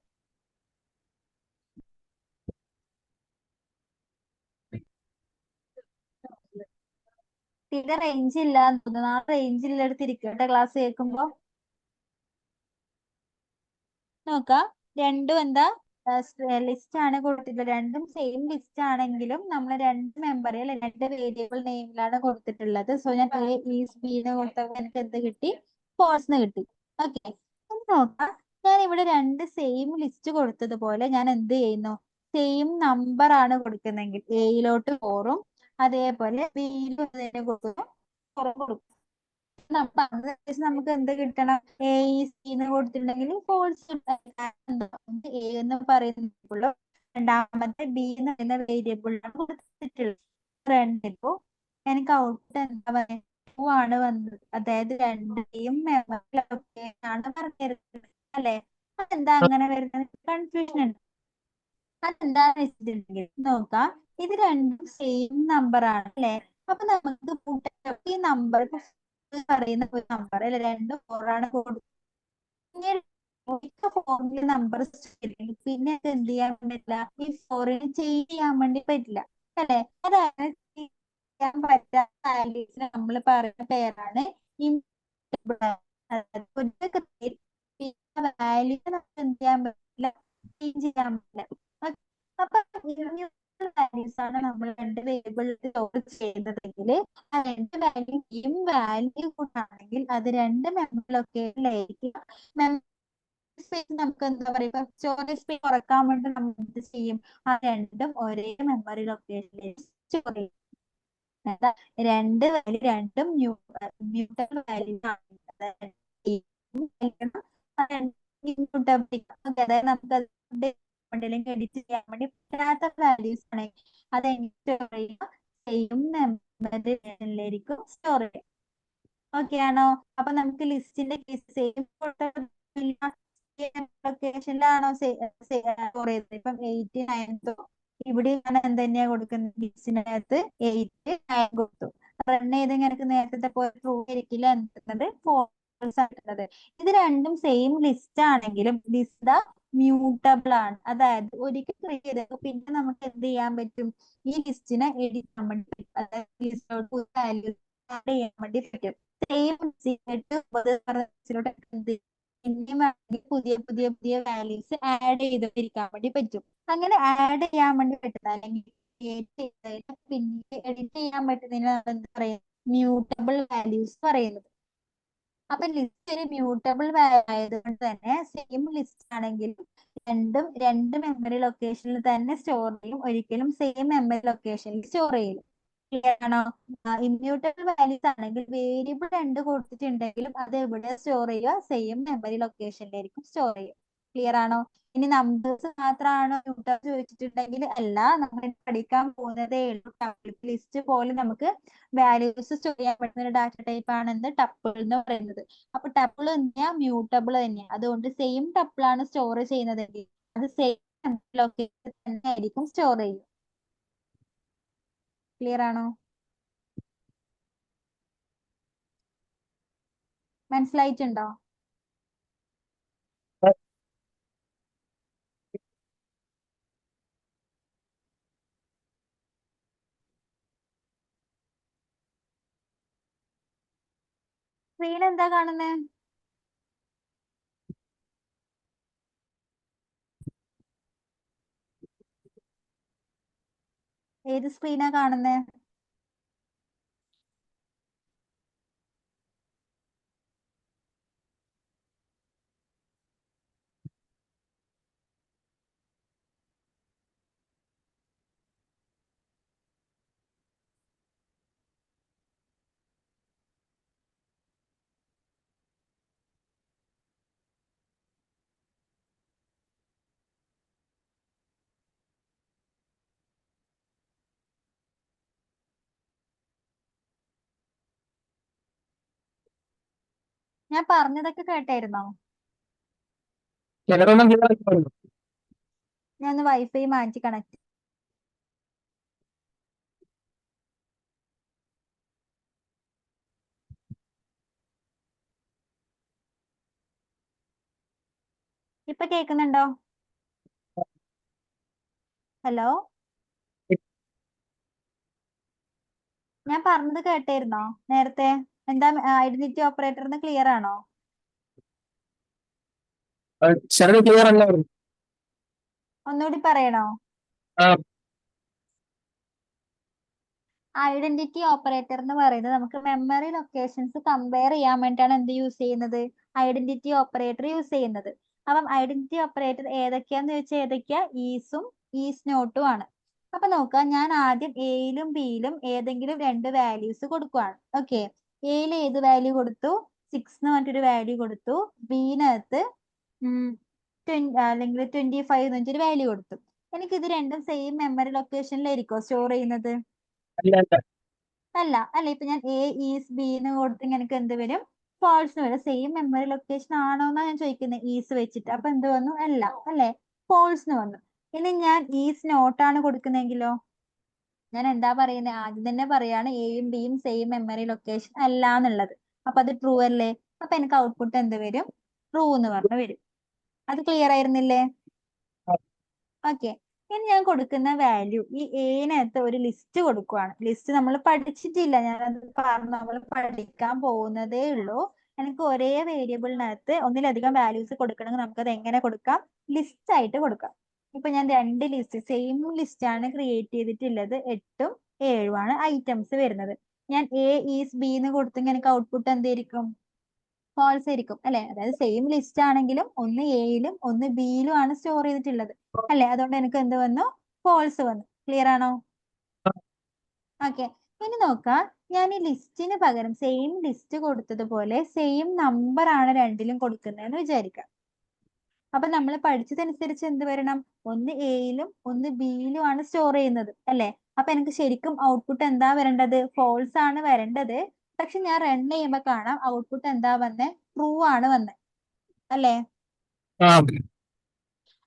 തീരെ റേഞ്ച് ഇല്ല എന്ന് തോന്നുന്നു. ആ റേഞ്ച് ഇല്ലെടുത്തിരിക്കട്ടെ ക്ലാസ് കേൾക്കുമ്പോ. നോക്കാം. രണ്ടും എന്താ ലിസ്റ്റ് ആണ് കൊടുത്തിട്ടുള്ളത്. രണ്ടും സെയിം ലിസ്റ്റ് ആണെങ്കിലും നമ്മൾ രണ്ട് മെമ്പറി അല്ലെ രണ്ട് വേരിയബിൾ നെയിമിലാണ് കൊടുത്തിട്ടുള്ളത്. സോ ഞാൻ എ ഈസ് ബി എന്ന് കൊടുത്തപ്പോൾ എനിക്ക് എന്ത് കിട്ടി? ഫോൾസ് എന്ന് കിട്ടി. ഓക്കെ, നോക്കാം. ഞാൻ ഇവിടെ രണ്ട് സെയിം ലിസ്റ്റ് കൊടുത്തതുപോലെ ഞാൻ എന്ത് ചെയ്യുന്നു? സെയിം നമ്പർ ആണ് കൊടുക്കുന്നെങ്കിൽ എയിലോട്ട് 4ഉം അതേപോലെ ബിയിലും തന്നെ കൊടുക്കുന്നു. 4 കൊടുക്കും. നമുക്ക് എന്ത് കിട്ടണം? എ സി എന്ന് കൊടുത്തിട്ടുണ്ടെങ്കിൽ ഫോൾസ് എ എന്ന് പറയുന്ന രണ്ടാമത്തെ ബി എന്ന് പറയുന്ന വേരിയബിളിലാണ് കൊടുത്തിട്ടുള്ളത്. രണ്ടിപ്പോ എനിക്ക് ഔട്ട്പുട്ട് എന്താ പറയുക? 2 ആണ് വന്നത്. അതായത് രണ്ടിന്റെയും ആണ് പറഞ്ഞിരുന്നത് അല്ലെ? അതെന്താ അങ്ങനെ വരുന്നത്? കൺഫ്യൂഷൻ ഉണ്ട്. അതെന്താന്ന് വെച്ചിട്ടുണ്ടെങ്കിൽ നോക്കാം, ഇത് രണ്ടും സെയിം നമ്പർ ആണ് അല്ലെ? അപ്പൊ നമുക്ക് ഈ നമ്പർ പറയുന്ന ഒരു നമ്പർ അല്ലെ, രണ്ട് ഫോറാണ് കൊടുക്കുന്നത്. ഫോറിൽ നമ്പർ പിന്നെ അത് എന്ത് ചെയ്യാൻ പറ്റില്ല? ഈ ഫോറിന് ചേഞ്ച് ചെയ്യാൻ വേണ്ടി പറ്റില്ല അല്ലെ? അതാണ് ചെയ്യാൻ പറ്റാത്ത വാല്യൂസിന് നമ്മൾ പറയുന്ന പേരാണ് ഇമ്യൂട്ടബിൾ. വാല്യൂ നമുക്ക് എന്ത് ചെയ്യാൻ പറ്റില്ല? ചേഞ്ച് ചെയ്യാൻ പറ്റില്ല. അപ്പൊ ഇമ്യൂട്ടബിൾ വാല്യൂസ് ആണ് നമ്മൾ രണ്ട് വേരിയബിളിൽ സ്റ്റോർ ചെയ്യുന്നതെങ്കിൽ ആ രണ്ട് വാല്യൂയും വാല്യൂ കൂട്ടാണെങ്കിൽ അത് രണ്ട് മെമ്മറി ലൊക്കേഷനിലായിരിക്കും. സ്പേസ് നമുക്ക് എന്താ പറയുക, സ്റ്റോറേജ് സ്പേസ് കുറക്കാൻ വേണ്ടി നമ്മൾ എന്ത് ചെയ്യും? ആ രണ്ടും ഒരേ മെമ്മറി ലൊക്കേഷനിൽ സ്റ്റോർ ചെയ്യും. രണ്ട് വാല്യൂ രണ്ടും മ്യൂട്ടബിൾ വാല്യൂ ആണ്. അതായത് നമുക്ക് എഡിറ്റ് ചെയ്യാൻ വേണ്ടി പറ്റാത്ത വാല്യൂസ് ആണെങ്കിൽ അത് സ്റ്റോർ ചെയ്യുക, സെയിം മെമ്മറിയിലായിരിക്കും സ്റ്റോർ ചെയ്യുക. ഓക്കെ ആണോ? അപ്പൊ നമുക്ക് ലിസ്റ്റിന്റെ കേസ് സെയിം ലൊക്കേഷനിലാണോ സ്റ്റോർ ചെയ്തത്? ഇപ്പം 8, 9 ഇവിടെ ഞാൻ എന്ത് തന്നെയാ കൊടുക്കുന്നത്? ലിസ്റ്റിനകത്ത് 8, 9 കൊടുത്തു. റൺ ചെയ്ത് എനിക്ക് നേരത്തെ പോലെ ട്രൂ ആയിരിക്കില്ല എന്നത് ഫോൾസ് ആയിട്ടുള്ളത്. ഇത് രണ്ടും സെയിം ലിസ്റ്റ് ആണെങ്കിലും ലിസ്റ്റ് മ്യൂട്ടബിൾ ആണ്. അതായത് ഒരിക്കൽ ക്രിയേറ്റ് ചെയ്തത് പിന്നെ നമുക്ക് എന്ത് ചെയ്യാൻ പറ്റും? ഈ ലിസ്റ്റിനെ എഡിറ്റ് ചെയ്യാൻ വേണ്ടി പറ്റും. അതായത് ലിസ്റ്റോട്ട് വാല്യൂ ആഡ് ചെയ്യാൻ വേണ്ടി പറ്റും. സെയിം പിന്നെയും പുതിയ പുതിയ പുതിയ വാല്യൂസ് ആഡ് ചെയ്തിരിക്കാൻ വേണ്ടി പറ്റും. അങ്ങനെ ആഡ് ചെയ്യാൻ വേണ്ടി പറ്റുന്ന അല്ലെങ്കിൽ പിന്നീട് എഡിറ്റ് ചെയ്യാൻ പറ്റുന്നതിന് എന്താ പറയുക? മ്യൂട്ടബിൾ വാല്യൂസ് പറയുന്നത്. അപ്പൊ ലിസ്റ്റ് ഒരു മ്യൂട്ടബിൾ ആയതുകൊണ്ട് തന്നെ സെയിം ലിസ്റ്റ് ആണെങ്കിലും രണ്ടും രണ്ട് മെമ്മറി ലൊക്കേഷനിൽ തന്നെ സ്റ്റോർ ചെയ്യും, ഒരിക്കലും സെയിം മെമ്മറി ലൊക്കേഷനിൽ സ്റ്റോർ ചെയ്യും. ക്ലിയർ ആണോ? ഇമ്മ്യൂട്ടബിൾ വാല്യൂസ് ആണെങ്കിൽ വേരിയബിൾ രണ്ട് കൊടുത്തിട്ടുണ്ടെങ്കിലും അത് എവിടെ സ്റ്റോർ ചെയ്യുക? സെയിം മെമ്മറി ലൊക്കേഷനിലായിരിക്കും സ്റ്റോർ ചെയ്യുക. ക്ലിയർ ആണോ? ഇനി നമ്പേഴ്സ് മാത്രമാണോ മ്യൂട്ടബിൾ ചോദിച്ചിട്ടുണ്ടെങ്കിൽ അല്ല, നമ്മൾ പഠിക്കാൻ പോകുന്നതേ ഉള്ളൂ. ലിസ്റ്റ് പോലെ നമുക്ക് വാല്യൂസ് സ്റ്റോർ ചെയ്യാൻ പറ്റുന്ന ഒരു ഡാറ്റ ടൈപ്പ് ആണ് എന്ത്? ടപ്പിൾ എന്ന് പറയുന്നത്. അപ്പൊ ടപ്പിൾ തന്നെയാ മ്യൂട്ടബിൾ തന്നെയാ. അതുകൊണ്ട് സെയിം ടപ്പിൾ ആണ് സ്റ്റോർ ചെയ്യുന്നതെങ്കിൽ അത് സെയിം ലൊക്കേഷൻ തന്നെ ആയിരിക്കും സ്റ്റോർ ചെയ്യുക. ക്ലിയർ ആണോ? മനസ്സിലായിട്ടുണ്ടോ? സ്ക്രീൻ എന്താ കാണുന്നേ? ഏത് സ്ക്രീനാ കാണുന്നേ? ഞാൻ പറഞ്ഞതൊക്കെ കേട്ടായിരുന്നോ? ചിലതൊന്നും clear ആയിട്ടില്ല. ഞാൻ ഒന്ന് വൈഫൈ മാറ്റി കണക്ട്. ഇപ്പൊ കേൾക്കുന്നുണ്ടോ? ഹലോ, ഞാൻ പറഞ്ഞത് കേട്ടായിരുന്നോ നേരത്തെ? എന്താ ഐഡന്റിറ്റി ഓപ്പറേറ്ററിന് ക്ലിയർ ആണോ? ചിലത് ക്ലിയർ അല്ലായിരുന്നു. ഒന്നുകൂടി പറയണോ? ആ, ഐഡന്റിറ്റി ഓപ്പറേറ്റർ എന്ന് പറയുന്നത് നമുക്ക് മെമ്മറി ലൊക്കേഷൻസ് കമ്പയർ ചെയ്യാൻ വേണ്ടിയിട്ടാണ് എന്ത് യൂസ് ചെയ്യുന്നത്? ഐഡന്റിറ്റി ഓപ്പറേറ്റർ യൂസ് ചെയ്യുന്നത്. അപ്പം ഐഡന്റിറ്റി ഓപ്പറേറ്റർ ഏതൊക്കെയാന്ന് ചോദിച്ചാൽ ഏതൊക്കെയാ? ഈസും ഈസ് നോട്ടും ആണ്. അപ്പൊ നോക്കാം, ഞാൻ ആദ്യം എയിലും ബിയിലും ഏതെങ്കിലും രണ്ട് വാല്യൂസ് കൊടുക്കുവാണ്. ഓക്കെ, എയിൽ ഏത് വാല്യൂ കൊടുത്തു? 6 എന്ന് പറഞ്ഞിട്ടൊരു വാല്യൂ കൊടുത്തു. ബിനകത്ത് അല്ലെങ്കിൽ 25 എന്ന് പറഞ്ഞൊരു വാല്യൂ കൊടുത്തു. എനിക്ക് ഇത് രണ്ടും സെയിം മെമ്മറി ലൊക്കേഷനിലായിരിക്കോ സ്റ്റോർ ചെയ്യുന്നത്? അല്ല അല്ല. അല്ല അല്ലെ. ഇപ്പൊ ഞാൻ എ ഈസ് ബി എന്ന് കൊടുത്തെങ്കിൽ എനിക്ക് എന്ത് വരും? ഫോൾസ് വരും. സെയിം മെമ്മറി ലൊക്കേഷൻ ആണോ എന്നാ ഞാൻ ചോദിക്കുന്നത് ഈസ് വെച്ചിട്ട്. അപ്പൊ എന്ത് വന്നു? അല്ല അല്ലെ, ഫോൾസ് എന്ന് വന്നു. ഇനി ഞാൻ ഈസ് നോട്ടാണ് കൊടുക്കുന്നെങ്കിലോ ഞാൻ എന്താ പറയുന്നത്? ആദ്യം തന്നെ പറയാണ് എയും ബിയും സെയിം മെമ്മറി ലൊക്കേഷൻ അല്ല എന്നുള്ളത്. അപ്പൊ അത് ട്രൂ അല്ലേ? അപ്പൊ എനിക്ക് ഔട്ട്പുട്ട് എന്ത് വരും? ട്രൂ എന്ന് പറഞ്ഞു വരും. അത് ക്ലിയർ ആയിരുന്നില്ലേ? ഓക്കെ, ഇനി ഞാൻ കൊടുക്കുന്ന വാല്യൂ ഈ എനകത്ത് ഒരു ലിസ്റ്റ് കൊടുക്കുവാണ്. ലിസ്റ്റ് നമ്മൾ പഠിച്ചിട്ടില്ല, ഞാനത് പറഞ്ഞു, നമ്മൾ പഠിക്കാൻ പോകുന്നതേ ഉള്ളൂ. എനിക്ക് ഒരേ വേരിയബിളിനകത്ത് ഒന്നിലധികം വാല്യൂസ് കൊടുക്കണമെങ്കിൽ നമുക്കത് എങ്ങനെ കൊടുക്കാം? ലിസ്റ്റ് ആയിട്ട് കൊടുക്കാം. ഇപ്പൊ ഞാൻ രണ്ട് ലിസ്റ്റ്, സെയിം ലിസ്റ്റ് ആണ് ക്രിയേറ്റ് ചെയ്തിട്ടുള്ളത്. 8ഉം 7ഉം ആണ് ഐറ്റംസ് വരുന്നത്. ഞാൻ എ ഈസ് ബി എന്ന് കൊടുത്തെങ്കിൽ എനിക്ക് ഔട്ട്പുട്ട് എന്തായിരിക്കും? ഫോൾസ് ആയിരിക്കും അല്ലെ. അതായത് സെയിം ലിസ്റ്റ് ആണെങ്കിലും ഒന്ന് എയിലും ഒന്ന് ബിയിലും ആണ് സ്റ്റോർ ചെയ്തിട്ടുള്ളത് അല്ലെ. അതുകൊണ്ട് എനിക്ക് എന്ത് വന്നു? ഫോൾസ് വന്നു. ക്ലിയർ ആണോ? ഓക്കെ, ഇനി നോക്കാം, ഞാൻ ഈ ലിസ്റ്റിന് പകരം സെയിം ലിസ്റ്റ് കൊടുത്തതുപോലെ സെയിം നമ്പർ ആണ് രണ്ടിലും കൊടുക്കുന്നതെന്ന് വിചാരിക്കാം. അപ്പൊ നമ്മൾ പഠിച്ചതനുസരിച്ച് എന്ത് വരണം? ഒന്ന് എയിലും ഒന്ന് ബിയിലും ആണ് സ്റ്റോർ ചെയ്യുന്നത് അല്ലെ. അപ്പൊ എനിക്ക് ശരിക്കും ഔട്ട്പുട്ട് എന്താ വരേണ്ടത്? ഫോൾസ് ആണ് വരേണ്ടത്. പക്ഷെ ഞാൻ റൺ ചെയ്യുമ്പോ കാണാം ഔട്ട്പുട്ട് എന്താ വന്നേ? ട്രൂ ആണ് വന്നേ അല്ലേ. ആ,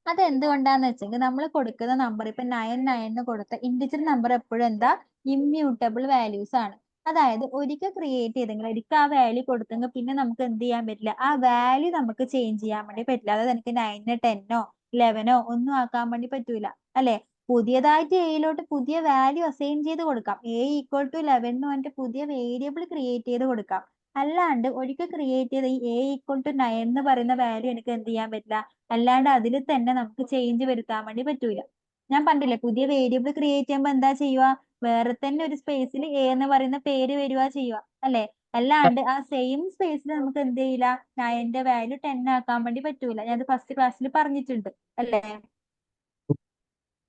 അത് എന്തുകൊണ്ടാന്ന് വെച്ചെങ്കിൽ നമ്മൾ കൊടുക്കുന്ന നമ്പർ ഇപ്പൊ 9 കൊടുത്ത ഇന്റിജർ നമ്പർ എപ്പോഴും എന്താ? ഇമ്മ്യൂട്ടബിൾ വാല്യൂസ് ആണ്. അതായത് ഒരിക്കൽ ക്രിയേറ്റ് ചെയ്തെങ്കിൽ ഒരിക്കൽ ആ വാല്യൂ കൊടുത്തെങ്കിൽ പിന്നെ നമുക്ക് എന്ത് ചെയ്യാൻ പറ്റില്ല? ആ വാല്യൂ നമുക്ക് ചേഞ്ച് ചെയ്യാൻ വേണ്ടി പറ്റില്ല. അതായത് എനിക്ക് 9 10 11 ഒന്നും ആക്കാൻ വേണ്ടി പറ്റൂല അല്ലെ. പുതിയതായിട്ട് എയിലോട്ട് പുതിയ വാല്യൂ അസൈൻ ചെയ്ത് കൊടുക്കാം. എ ഈക്വൽ ടു 11 എന്ന് പറഞ്ഞിട്ട് പുതിയ വേരിയബിൾ ക്രിയേറ്റ് ചെയ്ത് കൊടുക്കാം. അല്ലാണ്ട് ഒരിക്കൽ ക്രിയേറ്റ് ചെയ്ത ഈ എ ഈക്വൽ ടു 9 എന്ന് പറയുന്ന വാല്യൂ എനിക്ക് എന്ത് ചെയ്യാൻ പറ്റില്ല? അല്ലാണ്ട് അതിൽ തന്നെ നമുക്ക് ചേഞ്ച് വരുത്താൻ വേണ്ടി പറ്റൂല. ഞാൻ പറഞ്ഞില്ലേ, പുതിയ വേരിയബിൾ ക്രിയേറ്റ് ചെയ്യുമ്പോൾ എന്താ ചെയ്യുക? വേറെ തന്നെ ഒരു സ്പേസിൽ എ എന്ന് പറയുന്ന പേര് വരിക ചെയ്യുക അല്ലെ. അല്ലാണ്ട് ആ സെയിം സ്പേസിൽ നമുക്ക് എന്ത് ചെയ്യില്ല? 9ന്റെ വാല്യൂ 10 ആക്കാൻ വേണ്ടി പറ്റൂല. ഞാൻ ഫസ്റ്റ് ക്ലാസ്സിൽ പറഞ്ഞിട്ടുണ്ട് അല്ലേ.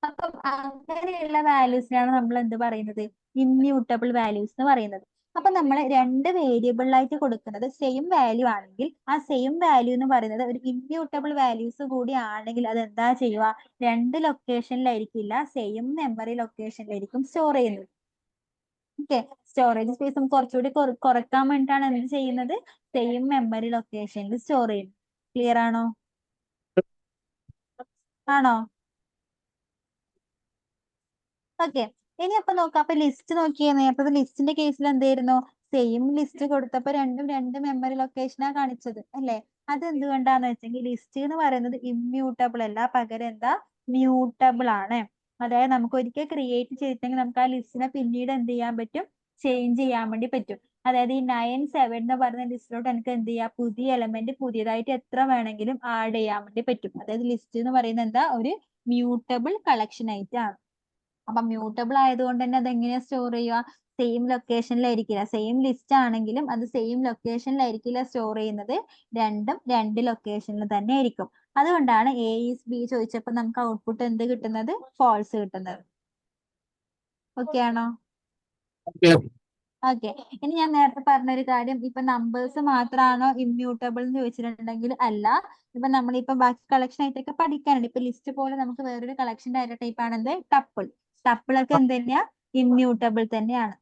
അപ്പം അങ്ങനെയുള്ള വാല്യൂസിനാണ് നമ്മൾ എന്ത് പറയുന്നത്? ഇമ്മ്യൂട്ടബിൾ വാല്യൂസ് എന്ന് പറയുന്നത്. അപ്പൊ നമ്മൾ രണ്ട് വേരിയബിളിലായിട്ട് കൊടുക്കുന്നത് സെയിം വാല്യൂ ആണെങ്കിൽ ആ സെയിം വാല്യൂ എന്ന് പറയുന്നത് ഒരു ഇമ്മ്യൂട്ടബിൾ വാല്യൂസ് കൂടി ആണെങ്കിൽ അത് എന്താ ചെയ്യുക? രണ്ട് ലൊക്കേഷനിലായിരിക്കില്ല, സെയിം മെമ്മറി ലൊക്കേഷനിലായിരിക്കും സ്റ്റോർ ചെയ്യുന്നത്. ഓക്കെ, സ്റ്റോറേജ് സ്പേസ് നമുക്ക് കുറച്ചുകൂടി കുറയ്ക്കാൻ വേണ്ടിയിട്ടാണ് എന്ത് ചെയ്യുന്നത്? സെയിം മെമ്മറി ലൊക്കേഷനിൽ സ്റ്റോർ ചെയ്യുന്നത്. ക്ലിയർ ആണോ? ആണോ? ഓക്കെ, ഇനി അപ്പൊ നോക്കാം. അപ്പൊ ലിസ്റ്റ് നോക്കിയേ. നേരത്തെ ലിസ്റ്റിന്റെ കേസിൽ എന്തായിരുന്നു? സെയിം ലിസ്റ്റ് കൊടുത്തപ്പോ രണ്ടും രണ്ട് മെമ്മറി ലൊക്കേഷനാ കാണിച്ചത് അല്ലെ. അത് എന്തുകൊണ്ടാന്ന് വെച്ചെങ്കിൽ ലിസ്റ്റ് എന്ന് പറയുന്നത് ഇമ്മ്യൂട്ടബിൾ അല്ല, പകരം എന്താ? മ്യൂട്ടബിൾ ആണ്. അതായത് നമുക്ക് ഒരിക്കൽ ക്രിയേറ്റ് ചെയ്തിട്ടെങ്കിൽ നമുക്ക് ആ ലിസ്റ്റിനെ പിന്നീട് എന്ത് ചെയ്യാൻ പറ്റും? ചേഞ്ച് ചെയ്യാൻ വേണ്ടി പറ്റും. അതായത് ഈ 9 7 എന്ന് പറയുന്ന ലിസ്റ്റിലോട്ട് എനിക്ക് എന്ത് ചെയ്യാം? പുതിയ എലമെന്റ് പുതിയതായിട്ട് എത്ര വേണമെങ്കിലും ആഡ് ചെയ്യാൻ വേണ്ടി പറ്റും. അതായത് ലിസ്റ്റ് എന്ന് പറയുന്നത് എന്താ? ഒരു മ്യൂട്ടബിൾ കളക്ഷൻ ആയിട്ടാണ്. അപ്പൊ മ്യൂട്ടബിൾ ആയതുകൊണ്ട് തന്നെ അത് എങ്ങനെയാ സ്റ്റോർ ചെയ്യുക? സെയിം ലൊക്കേഷനിലായിരിക്കില്ല. സെയിം ലിസ്റ്റ് ആണെങ്കിലും അത് സെയിം ലൊക്കേഷനിലായിരിക്കില്ല സ്റ്റോർ ചെയ്യുന്നത്. രണ്ടും രണ്ട് ലൊക്കേഷനിൽ തന്നെ ആയിരിക്കും. അതുകൊണ്ടാണ് എ ഈസ് ബി ചോദിച്ചപ്പോൾ നമുക്ക് ഔട്ട്പുട്ട് എന്ത് കിട്ടുന്നത്? ഫോൾസ് കിട്ടുന്നത്. ഓക്കെ ആണോ? ഓക്കെ. ഓക്കെ, ഇനി ഞാൻ നേരത്തെ പറഞ്ഞൊരു കാര്യം, ഇപ്പൊ നമ്പേഴ്സ് മാത്രമാണോ ഇമ്മ്യൂട്ടബിൾ എന്ന് ചോദിച്ചിട്ടുണ്ടെങ്കിൽ അല്ല. ഇപ്പൊ നമ്മളിപ്പോ ബാക്കി കളക്ഷൻ ആയിട്ടൊക്കെ പഠിക്കാനുണ്ട്. ഇപ്പൊ ലിസ്റ്റ് പോലെ നമുക്ക് വേറൊരു കളക്ഷൻ ഡയറ ടൈപ്പ് ആണ് എന്ത്? ടപ്പിൾ. ടപ്പിളൊക്കെ എന്ത് തന്നെയാ? ഇമ്മ്യൂട്ടബിൾ തന്നെയാണ്.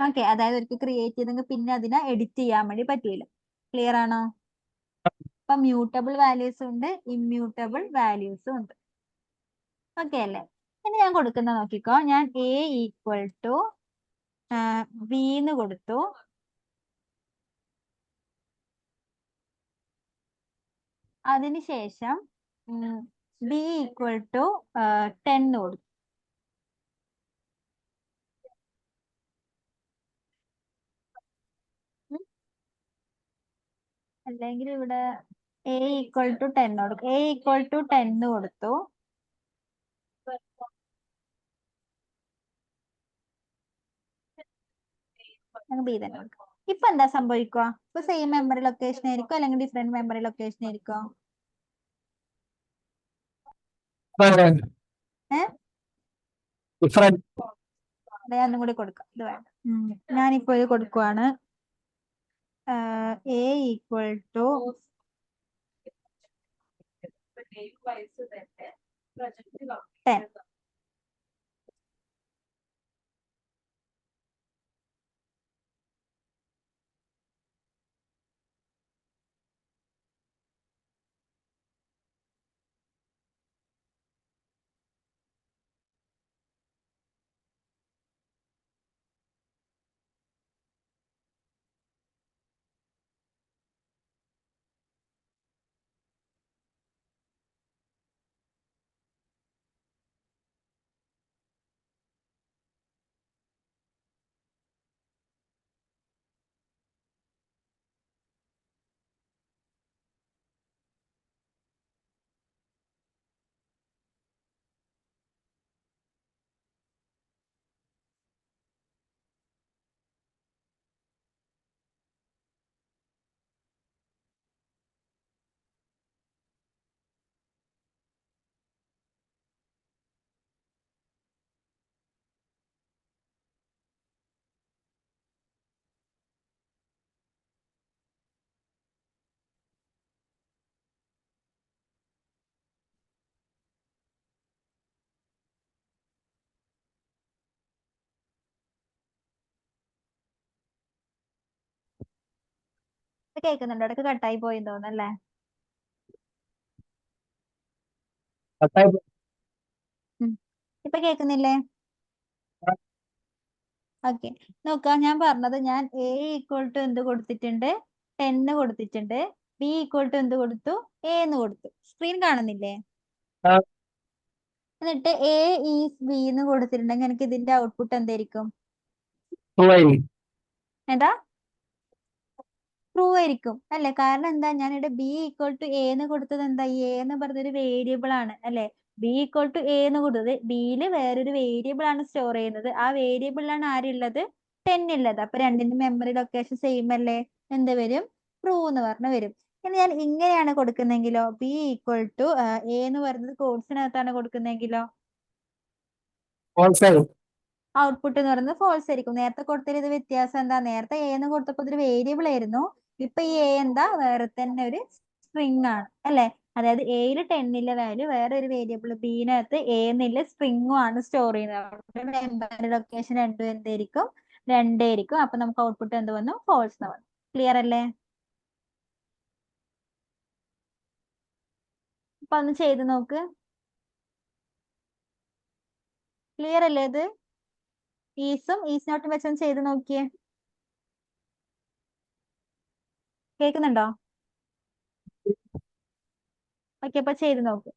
ഓക്കെ, അതായത് ഒരിക്കൽ ക്രിയേറ്റ് ചെയ്തെങ്കിൽ പിന്നെ അതിനെ എഡിറ്റ് ചെയ്യാൻ വേണ്ടി പറ്റില്ല. ക്ലിയർ ആണോ? അപ്പൊ മ്യൂട്ടബിൾ വാല്യൂസും ഉണ്ട്, ഇമ്മ്യൂട്ടബിൾ വാല്യൂസും ഉണ്ട്. ഓക്കെ അല്ലേ? ഇനി ഞാൻ കൊടുക്കുന്ന നോക്കിക്കോ, ഞാൻ എ ഈക്വൽ ടു ബി എന്ന് കൊടുത്തു. അതിനുശേഷം ബി ഈക്വൽ ടു 10 കൊടുത്തു. ഉം. അല്ലെങ്കിൽ ഇവിടെ എ ഈക്വൽ ടു 10 കൊടുക്കും. എ ഈക്വൽ ടു 10 കൊടുത്തു. ബി തന്നെ കൊടുക്കും. ഇപ്പൊ എന്താ സംഭവിക്കുക? ഇപ്പൊ സെയിം മെമ്മറി ലൊക്കേഷൻ ആയിരിക്കും അല്ലെങ്കിൽ ഡിഫറെന്റ് മെമ്മറി ലൊക്കേഷൻ ആയിരിക്കും? ഡിഫറെന്റ്. ഞാൻ ഒന്നും കൂടി കൊടുക്കാം, ഇത് വേണ്ട. ഞാനിപ്പോ ഇത് കൊടുക്കുവാണ്. A equal to 10. ഇത് കേൾക്കുന്നുണ്ടോ? ഇടയ്ക്ക് കട്ടായി പോയി തോന്നല്ലേ? ഇപ്പൊ കേൾക്കുന്നില്ലേ? ഓക്കെ, നോക്കാം. ഞാൻ പറഞ്ഞത്, ഞാൻ എ ഈക്വൽ ടു എന്ത് കൊടുത്തിട്ടുണ്ട്? 10 കൊടുത്തിട്ടുണ്ട്. ബി ഈക്വൽ ടു എന്ത് കൊടുത്തു? എ എന്ന് കൊടുത്തു. സ്ക്രീൻ കാണുന്നില്ലേ? എന്നിട്ട് എ ഈസ് ബി എന്ന് കൊടുത്തിട്ടുണ്ടെങ്കിൽ എനിക്ക് ഇതിന്റെ ഔട്ട്പുട്ട് എന്തായിരിക്കും? എന്താ? ട്രൂ ആയിരിക്കും അല്ലെ? കാരണം എന്താ, ഞാൻ ഇവിടെ ബി ഈക്വൽ ടു എ എന്ന് കൊടുത്തത് എന്താ? എ എന്ന് പറഞ്ഞൊരു വേരിയബിൾ ആണ് അല്ലെ? ബി ഈക്വൽ ടു എ എന്ന് കൊടുത്തത് ബിയില് വേറൊരു വേരിയബിൾ ആണ് സ്റ്റോർ ചെയ്യുന്നത്. ആ വേരിയബിളിലാണ് ആരുള്ളത്? 10 ഉള്ളത്. അപ്പൊ രണ്ടിന്റെ മെമ്മറി ലൊക്കേഷൻ സെയിം അല്ലേ? എന്ത് വരും? ട്രൂ എന്ന് പറഞ്ഞ് വരും. ഇനി ഞാൻ ഇങ്ങനെയാണ് കൊടുക്കുന്നെങ്കിലോ, ബി ഈക്വൽ ടു എ എന്ന് പറയുന്നത് കോഴ്സിനകത്താണ് കൊടുക്കുന്നെങ്കിലോ, ഔട്ട്പുട്ട് എന്ന് പറയുന്നത് ഫോൾസ് ആയിരിക്കും. നേരത്തെ കൊടുത്തതിൽ ഇത് വ്യത്യാസം എന്താ? നേരത്തെ എ എന്ന് കൊടുത്തപ്പോൾ ഇതൊരു വേരിയബിൾ ആയിരുന്നു. ഇപ്പൊ ഈ എ എന്താ? വേറെ തന്നെ ഒരു സ്ട്രിങ് ആണ് അല്ലെ? അതായത് എയിൽ 10 വാല്യൂ വേറെ ഒരു വേരിയബിൾ ബിനകത്ത് എ എന്നുള്ള സ്ട്രിങ്ങും ആണ് സ്റ്റോർ ചെയ്യുന്നത്. മെമ്മറി ലൊക്കേഷൻ രണ്ടും എന്തായിരിക്കും? രണ്ടായിരിക്കും. അപ്പൊ നമുക്ക് ഔട്ട്പുട്ട് എന്ത് വന്നു? ഫോൾസ് എന്ന് വന്നു. ക്ലിയർ അല്ലേ? അപ്പൊ ഒന്ന് ചെയ്ത് നോക്ക്. ക്ലിയർ അല്ലേ ഇത്? ഈസും ഈസ് നോട്ടും വെച്ചൊന്ന് ചെയ്ത് നോക്കിയേ. കേൾക്കുന്നുണ്ടോ? ഓക്കെ, അപ്പൊ ചെയ്ത് നോക്ക്.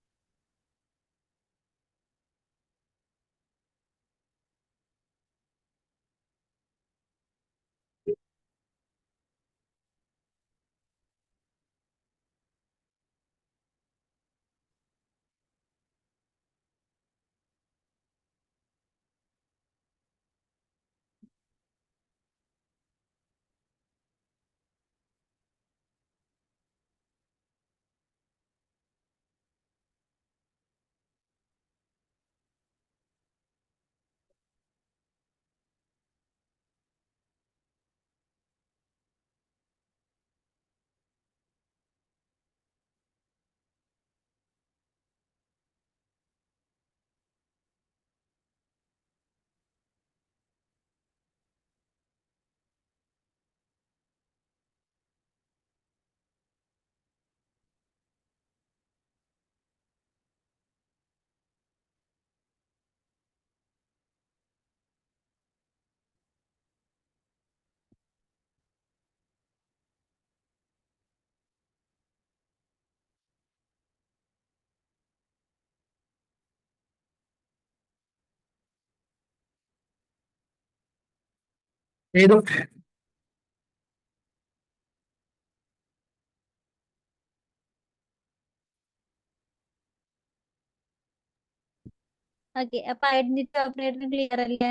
ഏത് ഓക്കെ, അപ്പൊ ഐഡന്റിറ്റി ഓപ്പറേറ്റർ ക്ലിയർ അല്ലേ?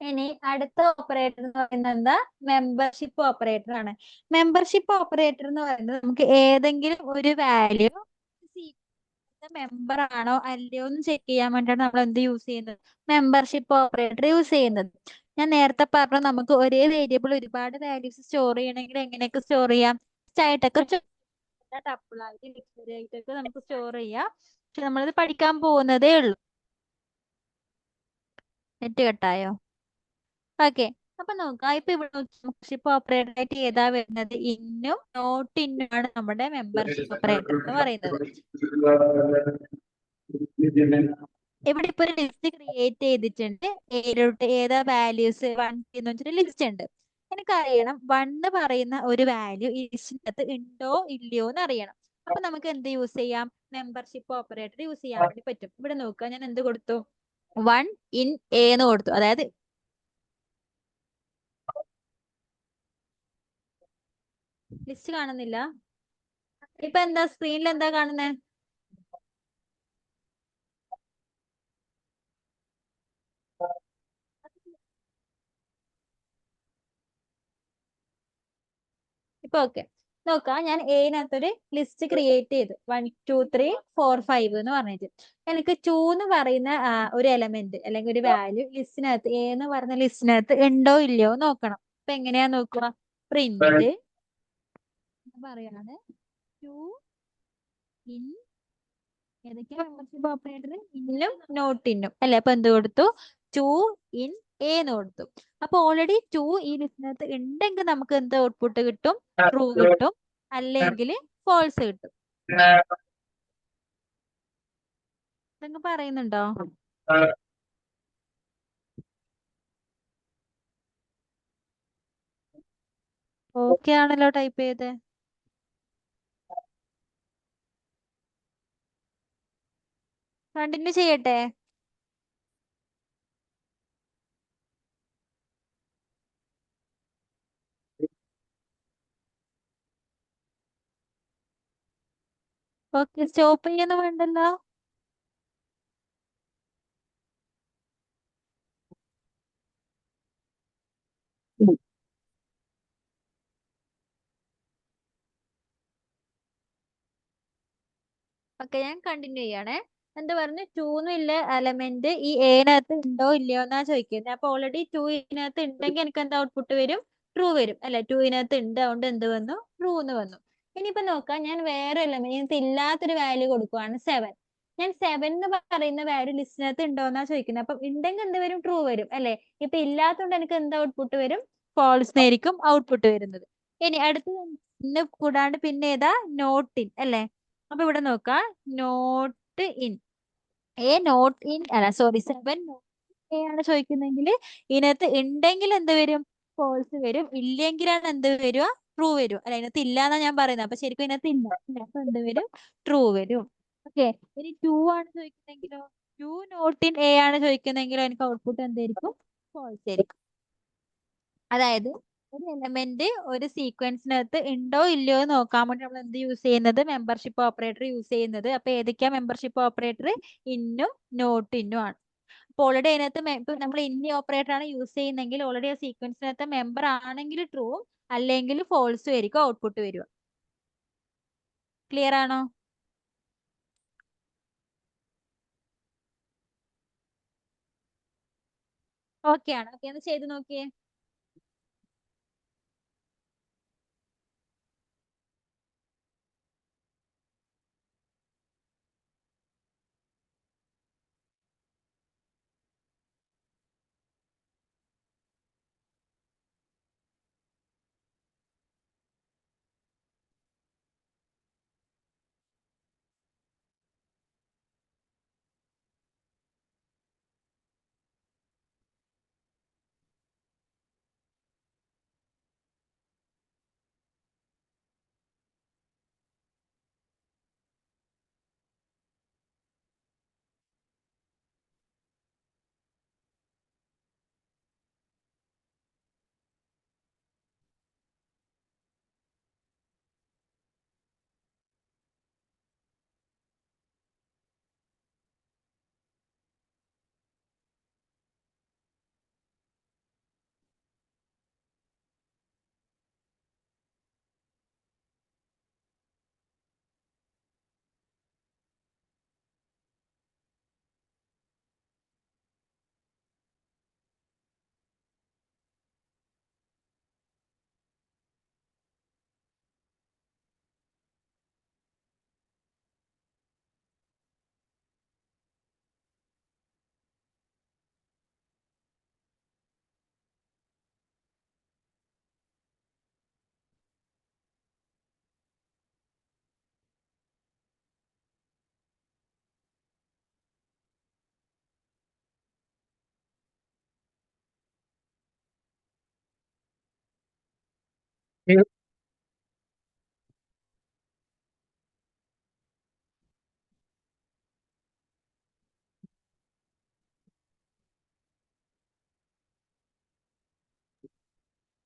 ഇനി അടുത്ത ഓപ്പറേറ്റർ എന്ന് പറയുന്നത് എന്താ? മെമ്പർഷിപ്പ് ഓപ്പറേറ്റർ ആണ്. മെമ്പർഷിപ്പ് ഓപ്പറേറ്റർ എന്ന് പറയുന്നത് നമുക്ക് ഏതെങ്കിലും ഒരു വാല്യൂ മെമ്പർ ആണോ അല്ലയോ എന്ന് ചെക്ക് ചെയ്യാൻ വേണ്ടിയാണ് നമ്മൾ എന്ത് യൂസ് ചെയ്യുന്നത്? മെമ്പർഷിപ്പ് ഓപ്പറേറ്റർ യൂസ് ചെയ്യുന്നത്. ഞാൻ നേരത്തെ പറഞ്ഞു നമുക്ക് ഒരേ വേരിയബിൾ ഒരുപാട് വാല്യൂസ് സ്റ്റോർ ചെയ്യണമെങ്കിൽ എങ്ങനെയൊക്കെ സ്റ്റോർ ചെയ്യാം? ആയിട്ടൊക്കെ ടപ്പിൾ ആയിട്ട് ഡിക്ഷണറി ആയിട്ടൊക്കെ നമുക്ക് സ്റ്റോർ ചെയ്യാം. പക്ഷെ നമ്മളിത് പഠിക്കാൻ പോകുന്നതേ ഉള്ളൂ. നെറ്റ് കട്ടായോ? ഓക്കെ, അപ്പൊ നോക്കാം. ഇപ്പൊ ഇവിടെ മെമ്പർഷിപ്പ് ഓപ്പറേറ്റർ ആയിട്ട് ഏതാ വരുന്നത്? ഇന്നും നോട്ട് ഇന്നും ആണ് നമ്മുടെ മെമ്പർഷിപ്പ് ഓപ്പറേറ്റർ എന്ന് പറയുന്നത്. ഇവിടെ ഇപ്പൊ ഒരു ലിസ്റ്റ് ക്രിയേറ്റ് ചെയ്തിട്ടുണ്ട്. ഏതാ വാല്യൂസ് 1 എന്ന് വെച്ചിട്ട് ലിസ്റ്റ് ഉണ്ട്. എനിക്കറിയണം 1 പറയുന്ന ഒരു വാല്യൂ ഈ ലിസ്റ്റിനകത്ത് ഉണ്ടോ ഇല്ലയോ എന്ന് അറിയണം. അപ്പൊ നമുക്ക് എന്ത് യൂസ് ചെയ്യാം? മെമ്പർഷിപ്പ് ഓപ്പറേറ്റർ യൂസ് ചെയ്യാൻ വേണ്ടി പറ്റും. ഇവിടെ നോക്കുക, ഞാൻ എന്ത് കൊടുത്തു? 1 ഇൻ എ എന്ന് കൊടുത്തു. അതായത് ലിസ്റ്റ് കാണുന്നില്ല. ഇപ്പൊ എന്താ സ്ക്രീനിൽ എന്താ കാണുന്നത്? ഇപ്പൊ ഓക്കെ, നോക്കാം. ഞാൻ എനകത്തൊരു ലിസ്റ്റ് ക്രിയേറ്റ് ചെയ്തു. 1 2 3 4 5 എന്ന് പറഞ്ഞിട്ട്. എനിക്ക് 2 എന്ന് പറയുന്ന ഒരു എലമെന്റ് അല്ലെങ്കിൽ ഒരു വാല്യൂ ലിസ്റ്റിനകത്ത് എ എന്ന് പറയുന്ന ലിസ്റ്റിനകത്ത് ഉണ്ടോ ഇല്ലയോ നോക്കണം. അപ്പൊ എങ്ങനെയാ നോക്കുക? പ്രിന്റ് പറയാണ് 2 ഇൻ ഏതൊക്കെയാ മെമ്പർഷിപ്പ് ഓപ്പറേറ്റർ? ഇന്നും നോട്ട് ഇന്നും അല്ലെ? അപ്പൊ എന്ത് കൊടുത്തു? 2 ഇൻ എ എന്ന് കൊടുത്തു. അപ്പൊ ഓൾറെഡി 2 ഈ ലിസ്റ്റിനകത്ത് ഉണ്ടെങ്കിൽ നമുക്ക് എന്ത് ഔട്ട്പുട്ട് കിട്ടും? ട്രൂ കിട്ടും. അല്ലെങ്കിൽ ഫോൾസ് കിട്ടും. നിങ്ങൾ പറയുന്നുണ്ടോ? ഓക്കെ ആണല്ലോ ടൈപ്പ് ചെയ്ത്. കണ്ടിന്യൂ ചെയ്യട്ടെ? ഓക്കെ, സ്റ്റോപ്പ് ചെയ്യുന്ന വേണ്ടല്ലോ. ഓക്കെ, ഞാൻ കണ്ടിന്യൂ ചെയ്യണേ. എന്താ പറഞ്ഞു? 2 ഇല്ല എലമെന്റ് ഈ എനകത്ത് ഉണ്ടോ ഇല്ലയോ എന്നാ ചോദിക്കുന്നത്. അപ്പൊ ഓൾറെഡി 2 ഇതിനകത്ത് ഉണ്ടെങ്കിൽ എനിക്ക് എന്താ ഔട്ട്പുട്ട് വരും? ട്രൂ വരും അല്ലെ? 2 ഇതിനകത്ത് ഉണ്ട്, അതുകൊണ്ട് എന്ത് വന്നു? ട്രൂ എന്ന് വന്നു. ഇനിയിപ്പോ നോക്കാം, ഞാൻ വേറെ എലമെന്റ് ഇതിനകത്ത് ഇല്ലാത്തൊരു വാല്യൂ കൊടുക്കുവാണ് 7. ഞാൻ 7 എന്ന് പറയുന്ന വാല്യൂ ലിസ്റ്റിനകത്ത് ഉണ്ടോ എന്നാ ചോദിക്കുന്നത്. അപ്പൊ ഉണ്ടെങ്കിൽ എന്ത് വരും? ട്രൂ വരും അല്ലെ? ഇപ്പൊ ഇല്ലാത്തതുകൊണ്ട് എനിക്ക് എന്താ ഔട്ട്പുട്ട് വരും? ഫോൾസ് ആയിരിക്കും ഔട്ട്പുട്ട് വരുന്നത്. ഇനി അടുത്ത് കൂടാണ്ട് പിന്നെ ഏതാ? നോട്ട് ഇൻ അല്ലെ? അപ്പൊ ഇവിടെ നോക്കാം, നോട്ട് ഇൻ നോട്ട് ഇൻ അല്ല സോറി 7 എ ആണ് ചോദിക്കുന്നെങ്കിൽ ഇതിനകത്ത് ഉണ്ടെങ്കിൽ എന്ത് വരും? ഫോൾസ് വരും. ഇല്ലെങ്കിലാണ് എന്ത് വരിക? ട്രൂ വരും അല്ല? ഇതിനകത്ത് ഇല്ലാന്നാ ഞാൻ പറയുന്നത്. അപ്പൊ ശരിക്കും ഇതിനകത്ത് ഇല്ല. അപ്പൊ എന്ത് വരും? ട്രൂ വരും. ഓക്കെ, ഇനി 2 ആണ് ചോദിക്കുന്നെങ്കിലോ? 2 നോട്ട് ഇൻ എ ആണ് ചോദിക്കുന്നെങ്കിലോ എനിക്ക് ഔട്ട്പുട്ട് എന്തായിരിക്കും? ഫോൾസ് ആയിരിക്കും. അതായത് ഒരു എലമെന്റ് ഒരു സീക്വൻസിനകത്ത് ഉണ്ടോ ഇല്ലയോ എന്ന് നോക്കാൻ വേണ്ടി നമ്മൾ എന്ത് യൂസ് ചെയ്യുന്നത്? മെമ്പർഷിപ്പ് ഓപ്പറേറ്റർ യൂസ് ചെയ്യുന്നത്. അപ്പൊ ഏതൊക്കെയാ മെമ്പർഷിപ്പ് ഓപ്പറേറ്റർ? ഇന്നും നോട്ട് ഇന്നും ആണ്. അപ്പോൾ ഓൾറെഡി അതിനകത്ത് ഇപ്പൊ നമ്മൾ ഇന്നി ഓപ്പറേറ്റർ ആണ് യൂസ് ചെയ്യുന്നെങ്കിൽ ഓൾറെഡി ആ സീക്വൻസിനകത്ത് മെമ്പർ ആണെങ്കിൽ ട്രൂവും അല്ലെങ്കിൽ ഫോൾസും ആയിരിക്കും ഔട്ട്പുട്ട് വരിക. ക്ലിയർ ആണോ? ഓക്കെ ആണ്. ഓക്കെ, ഒന്ന് ചെയ്ത് നോക്കിയേ.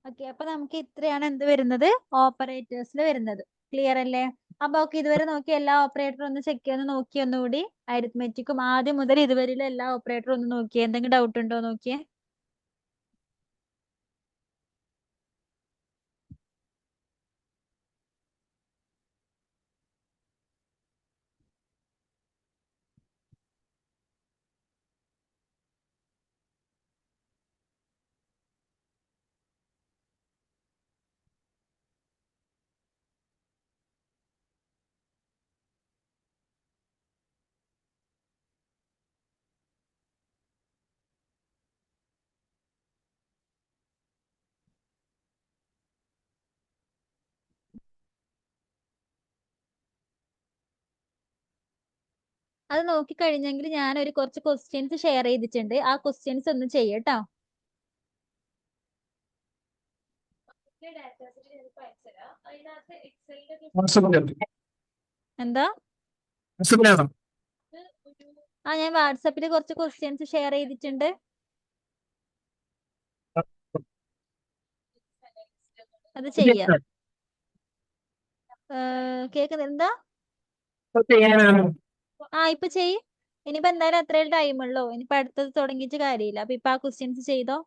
ഓക്കെ, അപ്പൊ നമുക്ക് ഇത്രയാണ് എന്ത് വരുന്നത്, ഓപ്പറേറ്റേഴ്സിൽ വരുന്നത്. ക്ലിയർ അല്ലേ? അപ്പൊ ഓക്കെ, ഇതുവരെ നോക്കി എല്ലാ ഓപ്പറേറ്ററും ഒന്ന് ചെക്ക് ചെയ്ത് നോക്കി ഒന്നുകൂടി. അരിത്മെറ്റിക്കും ആദ്യം മുതൽ ഇതുവരെയുള്ള എല്ലാ ഓപ്പറേറ്ററും ഒന്ന് നോക്കിയേ. എന്തെങ്കിലും ഡൗട്ട് ഉണ്ടോ നോക്കിയേ. അത് നോക്കി കഴിഞ്ഞെങ്കിൽ ഞാൻ ഒരു കുറച്ച് ക്വസ്റ്റ്യൻസ് ഷെയർ ചെയ്തിട്ടുണ്ട്. ആ ക്വസ്റ്റ്യൻസ് ഒന്ന് ചെയ്യട്ടോ. എന്താ? ആ, ഞാൻ വാട്സപ്പിൽ കുറച്ച് ക്വസ്റ്റ്യൻസ് ഷെയർ ചെയ്തിട്ടുണ്ട്. അത് ചെയ്യാം. കേൾക്കുന്നത് എന്താ? ആ, ഇപ്പൊ ചെയ്യ്. ഇനിയിപ്പോ എന്തായാലും അത്രയും ടൈം ഉള്ളൂ. ഇനിയിപ്പോ അടുത്തത് തുടങ്ങിയിട്ട് കാര്യമില്ല. അപ്പൊ ഇപ്പൊ ആ ക്വസ്റ്റ്യൻസ് ചെയ്തോ.